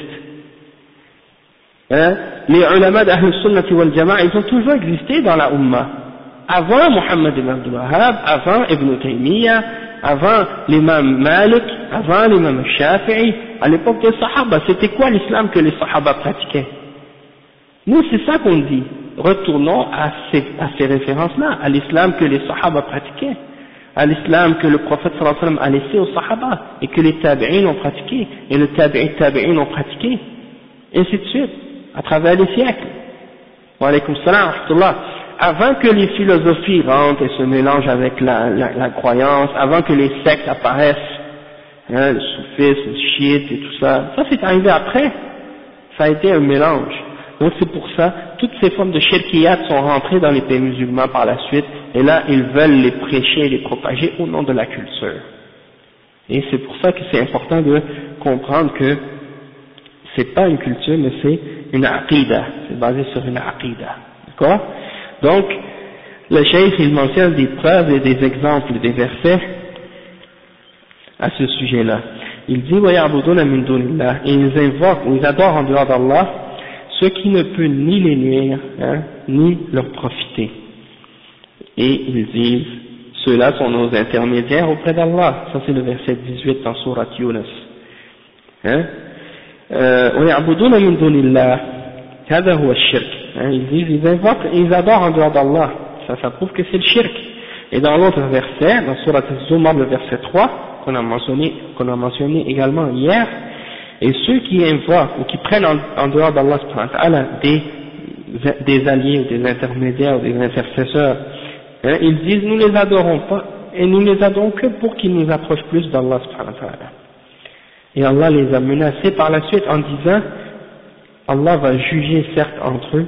Hein? Les ulama d'Ahl Sunnati wal Jama'a, ils ont toujours existé dans la Ummah. Avant Muhammad ibn Abdul Wahhab, avant Ibn Taymiyyah, avant l'imam Malik, avant l'imam Shafi'i, à l'époque des Sahaba, c'était quoi l'islam que les Sahaba pratiquaient? Nous, c'est ça qu'on dit. Retournons à ces références-là, à l'islam que les Sahaba pratiquaient, à l'islam que le prophète sallallahu alayhi wa sallam a laissé aux Sahaba, et que les tabi'in ont pratiqué, et le tabi'in ont pratiqué, et ainsi de suite, à travers les siècles. Wa alaykum salam wa rahmatullah. Avant que les philosophies rentrent et se mélangent avec la croyance, avant que les sectes apparaissent, hein, le soufisme, le chiite et tout ça, ça c'est arrivé après, ça a été un mélange. Donc c'est pour ça, toutes ces formes de shirkiyat sont rentrées dans les pays musulmans par la suite, et là ils veulent les prêcher et les propager au nom de la culture. Et c'est pour ça que c'est important de comprendre que c'est pas une culture, mais c'est une aqida, c'est basé sur une aqida. D'accord? Donc, le cheikh il mentionne des preuves et des exemples, des versets à ce sujet-là. Il dit وَيَعْبُدُونَ مِن دُونِ اللَّهِ, et ils invoquent ou ils adorent en dehors d'Allah ce qui ne peut ni les nuire, ni leur profiter. Et ils disent, ceux-là sont nos intermédiaires auprès d'Allah. Ça c'est le verset 18 dans Surat Yunus. وَيَعْبُدُونَ مِن دُونِ اللَّهِ هذا هو الشرك. Ils disent, ils invoquent et ils adorent en dehors d'Allah. Ça prouve que c'est le shirk. Et dans l'autre verset, dans Surat Az-Zumar, le verset 3, qu'on a mentionné également hier, et ceux qui invoquent ou qui prennent en dehors d'Allah subhanahu wa ta'ala des alliés ou des intermédiaires ou des intercesseurs, ils disent nous les adorons pas et nous les adorons que pour qu'ils nous approchent plus d'Allah subhanahu wa ta'ala. Et Allah les a menacés par la suite en disant Allah va juger certes entre eux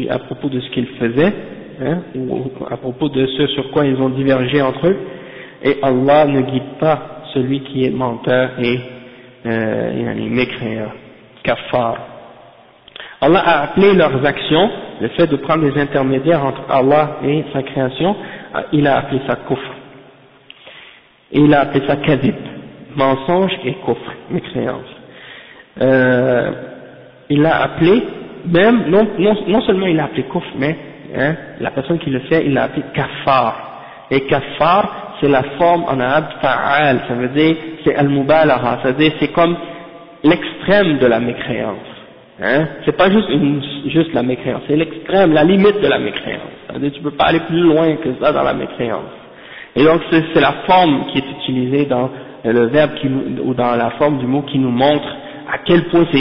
à propos de ce qu'ils faisaient, ou à propos de ce sur quoi ils ont divergé entre eux, et Allah ne guide pas celui qui est menteur et mécréant, kafar. Allah a appelé leurs actions, le fait de prendre des intermédiaires entre Allah et sa création, il a appelé ça kufr. Et il a appelé ça kadhib, mensonge et kufr, mécréance. Il a appelé, même, non seulement il a appelé kufr, mais la personne qui le fait, il l'a appelé kafar. Et kafar, c'est la forme en arabe fa'al, ça veut dire, c'est al-mubalagha, ça veut dire, c'est comme l'extrême de la mécréance. C'est pas juste la mécréance, c'est l'extrême, la limite de la mécréance. Ça veut dire, tu peux pas aller plus loin que ça dans la mécréance. Et donc, c'est la forme qui est utilisée dans le verbe ou dans la forme du mot qui nous montre à quel point c'est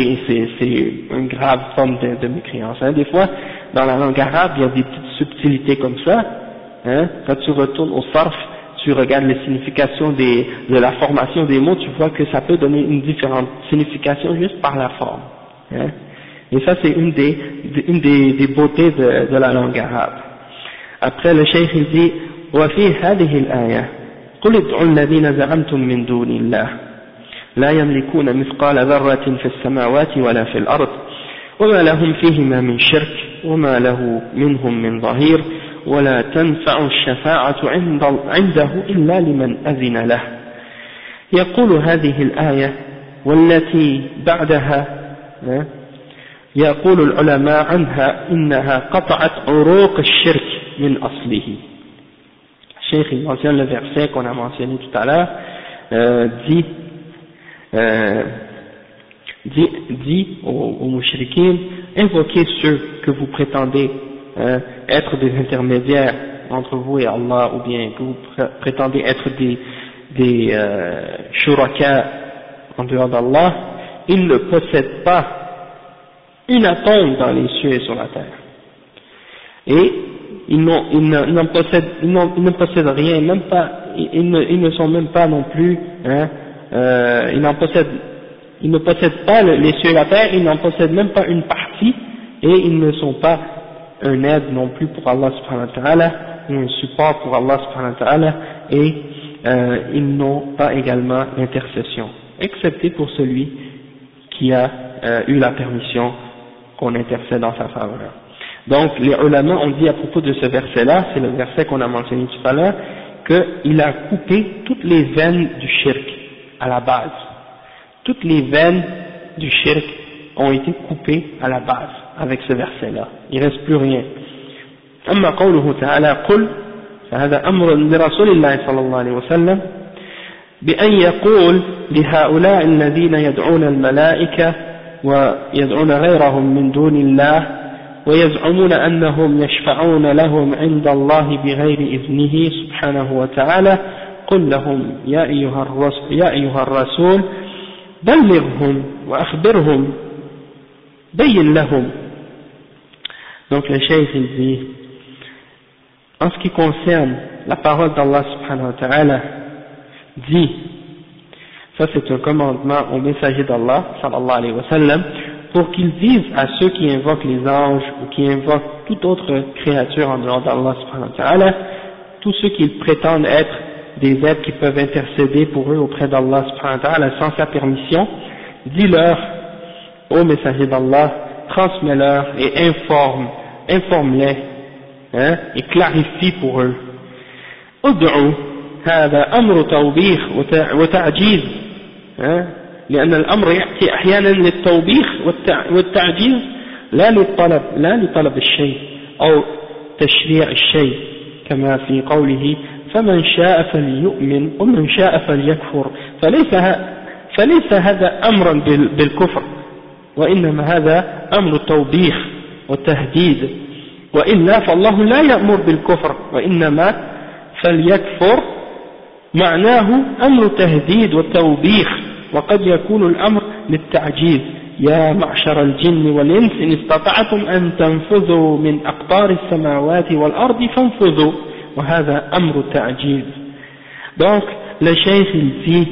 une grave forme de mécréance. Des fois, dans la langue arabe, il y a des petites subtilités comme ça. Quand tu retournes au sarf, tu regardes les significations de la formation des mots, tu vois que ça peut donner une différente signification juste par la forme. Et ça, c'est une des beautés de la langue arabe. Après, le cheikh il dit وفي هذه الآية قل ادعوا الذين زعمتم من دون الله لا يملكون مثقال ذرة في السماوات ولا في الأرض وما لهم فيهما من شرك وما له منهم من ظهير ولا تنفع الشفاعة عنده إلا لمن أذن له. يقول هذه الآية والتي بعدها يقول العلماء عنها إنها قطعت عروق الشرك من أصله. Cheikh il mentionne le verset qu'on a mentionné tout à l'heure, dit aux mouchriquins, invoquez ceux que vous prétendez être des intermédiaires entre vous et Allah, ou bien que vous prétendez être des shuraka en dehors d'Allah, ils ne possèdent pas une atome dans les cieux et sur la terre. Et ils ne possèdent rien, même pas, ils ne sont même pas non plus, ils ne possèdent pas les cieux et la terre, ils n'en possèdent même pas une partie, et ils ne sont pas un aide non plus pour Allah subhanahu wa ta'ala, ou un support pour Allah subhanahu wa ta'ala, et ils n'ont pas également l'intercession, excepté pour celui qui a eu la permission qu'on intercède en sa faveur. Donc les ulama ont dit à propos de ce verset-là, c'est le verset qu'on a mentionné tout à l'heure, qu'il a coupé toutes les veines du shirk à la base. Toutes les veines du shirk ont été coupées à la base avec ce verset-là. Il ne reste plus rien. أما قوله تعالى قل فهذا أمر لرسول الله صلى الله عليه وسلم بأن يقول لهؤلاء الذين يدعون الملائكة ويدعون غيرهم من دون الله ويزعمون أنهم يشفعون لهم عند الله بغير إذنه سبحانه وتعالى قل لهم يا أيها الرسول بلغهم وأخبرهم بين لهم. Donc le cheikh il dit, en ce qui concerne la parole d'Allah subhanahu wa ta'ala, dit, ça c'est un commandement au messager d'Allah sallallahu alayhi wa sallam, pour qu'ils disent à ceux qui invoquent les anges ou qui invoquent toute autre créature en dehors d'Allah subhanahu wa ta'ala, tous ceux qui prétendent être des êtres qui peuvent intercéder pour eux auprès d'Allah subhanahu wa ta'ala sans sa permission, dis-leur, ô messager d'Allah, transmets-leur et informe-les, hein, et clarifie pour eux. ادعوا هذا أمر توبيخ وتعجيز، لأن الأمر يأتي أحيانا للتوبيخ والتعجيز لا لطلب الشيء أو تشريع الشيء، كما في قوله فمن شاء فليؤمن ومن شاء فليكفر، فليس هذا أمرا بالكفر، وإنما هذا أمر توبيخ وتهديد، وإلا فالله لا يأمر بالكفر وإنما فليكفر معناه أمر تهديد وتوبيخ، وقد يكون الأمر للتعجيز، يا معشر الجن والإنس إن استطعتم أن تنفذوا من أقطار السماوات والأرض فانفذوا، وهذا أمر تعجيز. Donc le cheikh il dit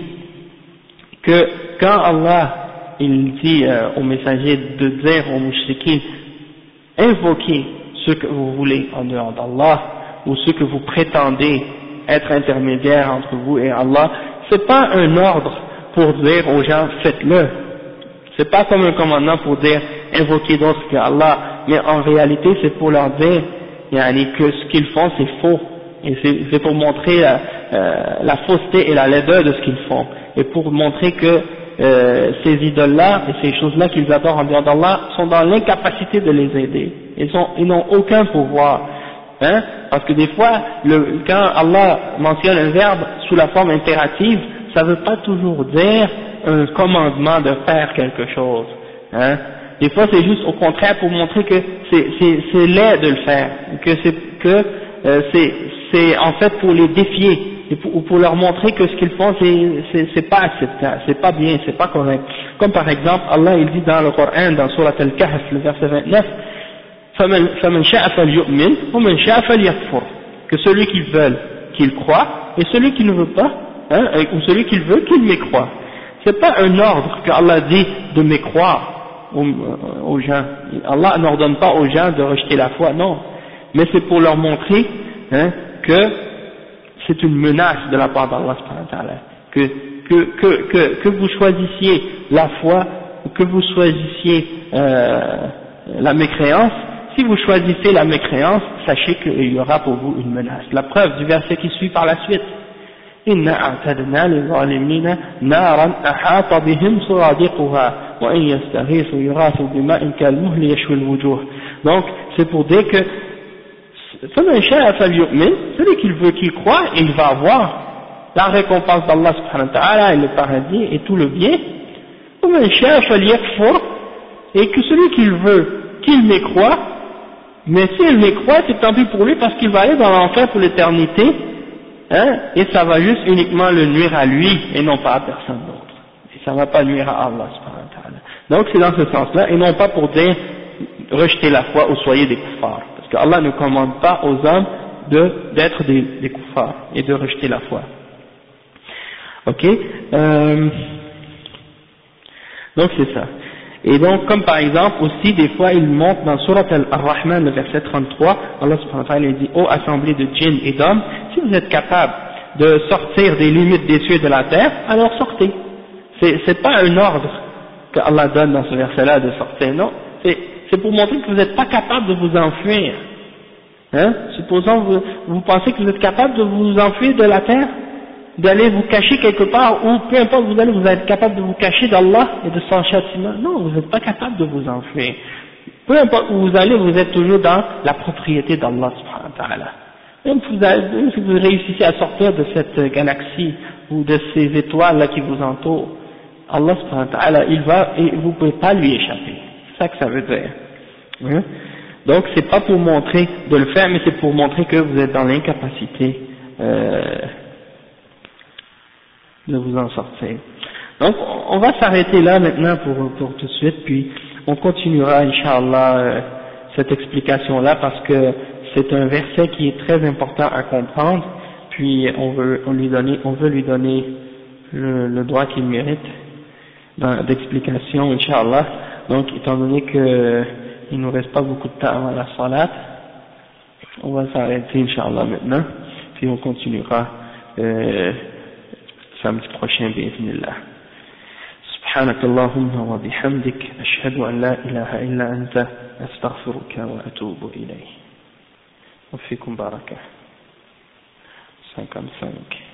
que quand Allah il dit aux messagers de dire aux mouchriquins, invoquez ce que vous voulez en dehors d'Allah ou ce que vous prétendez être intermédiaire entre vous et Allah, c'est pas un ordre pour dire aux gens faites-le, c'est pas comme un commandement pour dire invoquez d'autres que Allah, mais en réalité c'est pour leur dire que ce qu'ils font c'est faux, et c'est pour montrer la fausseté et la laideur de ce qu'ils font, et pour montrer que ces idoles-là et ces choses-là qu'ils adorent en dehors d'Allah sont dans l'incapacité de les aider, ils n'ont aucun pouvoir. Parce que des fois, quand Allah mentionne un verbe sous la forme impérative, ça ne veut pas toujours dire un commandement de faire quelque chose. Des fois, c'est juste au contraire pour montrer que c'est laid de le faire, que c'est en fait pour les défier, ou pour leur montrer que ce qu'ils font c'est pas acceptable, c'est pas bien, c'est pas correct. Comme par exemple, Allah il dit dans le Coran, dans Surat Al-Kahf, le verset 29, فَمَنْ شَاءَ فَلْيُؤْمِنْ وَمَنْ شَاءَ فَلْيَكْفُرْ, que celui qui veut qu'il croit, et celui qui ne veut pas, ou celui qui veut qu'il mécroit. C'est pas un ordre que Allah dit de mécroire aux gens. Allah n'ordonne pas aux gens de rejeter la foi, non. Mais c'est pour leur montrer que c'est une menace de la part d'Allah subhanahu wa ta'ala. Que vous choisissiez la foi, ou que vous choisissiez la mécréance, si vous choisissez la mécréance, sachez qu'il y aura pour vous une menace. La preuve du verset qui suit par la suite. إِنَّا أَعْتَدْنَا لِلظَّالِمِينَ نَارًا أَحَاطَ بِهِمْ سُرَادِقُهَا وَإِنْ يَسْتَغِيثُوا يُغَاثُوا بِمَاءٍ كَالْمُهْلِ يَشْوِي الْوُجُوهِ. Donc, c'est pour dire que فَمَنْ شَاءَ فَلْيُؤْمِنْ, celui qui veut qu'il croit, il va avoir la récompense d'Allah subhanahu wa ta'ala et le paradis et tout le bien. وَمَنْ شَاءَ فَلْيَكْفُرْ, et que celui qu'il veut qu'il mécroit, mais s'il mécroit, c'est tant pis pour lui parce qu'il va aller dans l'enfer pour l'éternité, et ça va juste uniquement le nuire à lui et non pas à personne d'autre. Et ça ne va pas nuire à Allah subhanahu wa ta'ala. Donc c'est dans ce sens-là, et non pas pour dire rejetez la foi ou soyez des kuffars. Parce que Allah ne commande pas aux hommes d'être des kuffars et de rejeter la foi. Ok, donc c'est ça. Et donc, comme par exemple, aussi, des fois, il montre dans Surat Al-Rahman, le verset 33, Allah subhanahu wa ta'ala dit, ô assemblée de djinns et d'hommes, si vous êtes capables de sortir des limites des cieux et de la terre, alors sortez. C'est pas un ordre que Allah donne dans ce verset-là de sortir, non. C'est pour montrer que vous n'êtes pas capable de vous enfuir. Supposons vous pensez que vous êtes capable de vous enfuir de la terre, d'aller vous cacher quelque part, ou peu importe où vous êtes capable de vous cacher d'Allah et de son châtiment. Non, vous n'êtes pas capable de vous enfuir. Peu importe où vous allez, vous êtes toujours dans la propriété d'Allah subhanahu wa ta'ala. Même si vous réussissez à sortir de cette galaxie ou de ces étoiles-là qui vous entourent, Allah subhanahu wa ta'ala, il va, et vous ne pouvez pas lui échapper. C'est ça que ça veut dire. Donc c'est pas pour montrer de le faire, mais c'est pour montrer que vous êtes dans l'incapacité de vous en sortir. Donc on va s'arrêter là maintenant pour tout de suite, puis on continuera Inch'Allah cette explication là parce que c'est un verset qui est très important à comprendre, puis on veut lui donner le droit qu'il mérite d'explication Inch'Allah. Donc, étant donné que il nous reste pas beaucoup de temps avant la salat, on va s'arrêter, Inch'Allah, maintenant, puis on continuera samedi prochain, bi'idhnillah. سبحانك اللهم وبحمدك أشهد أن لا إله إلا أنت أستغفرك وأتوب إليه وفيكم بركة 55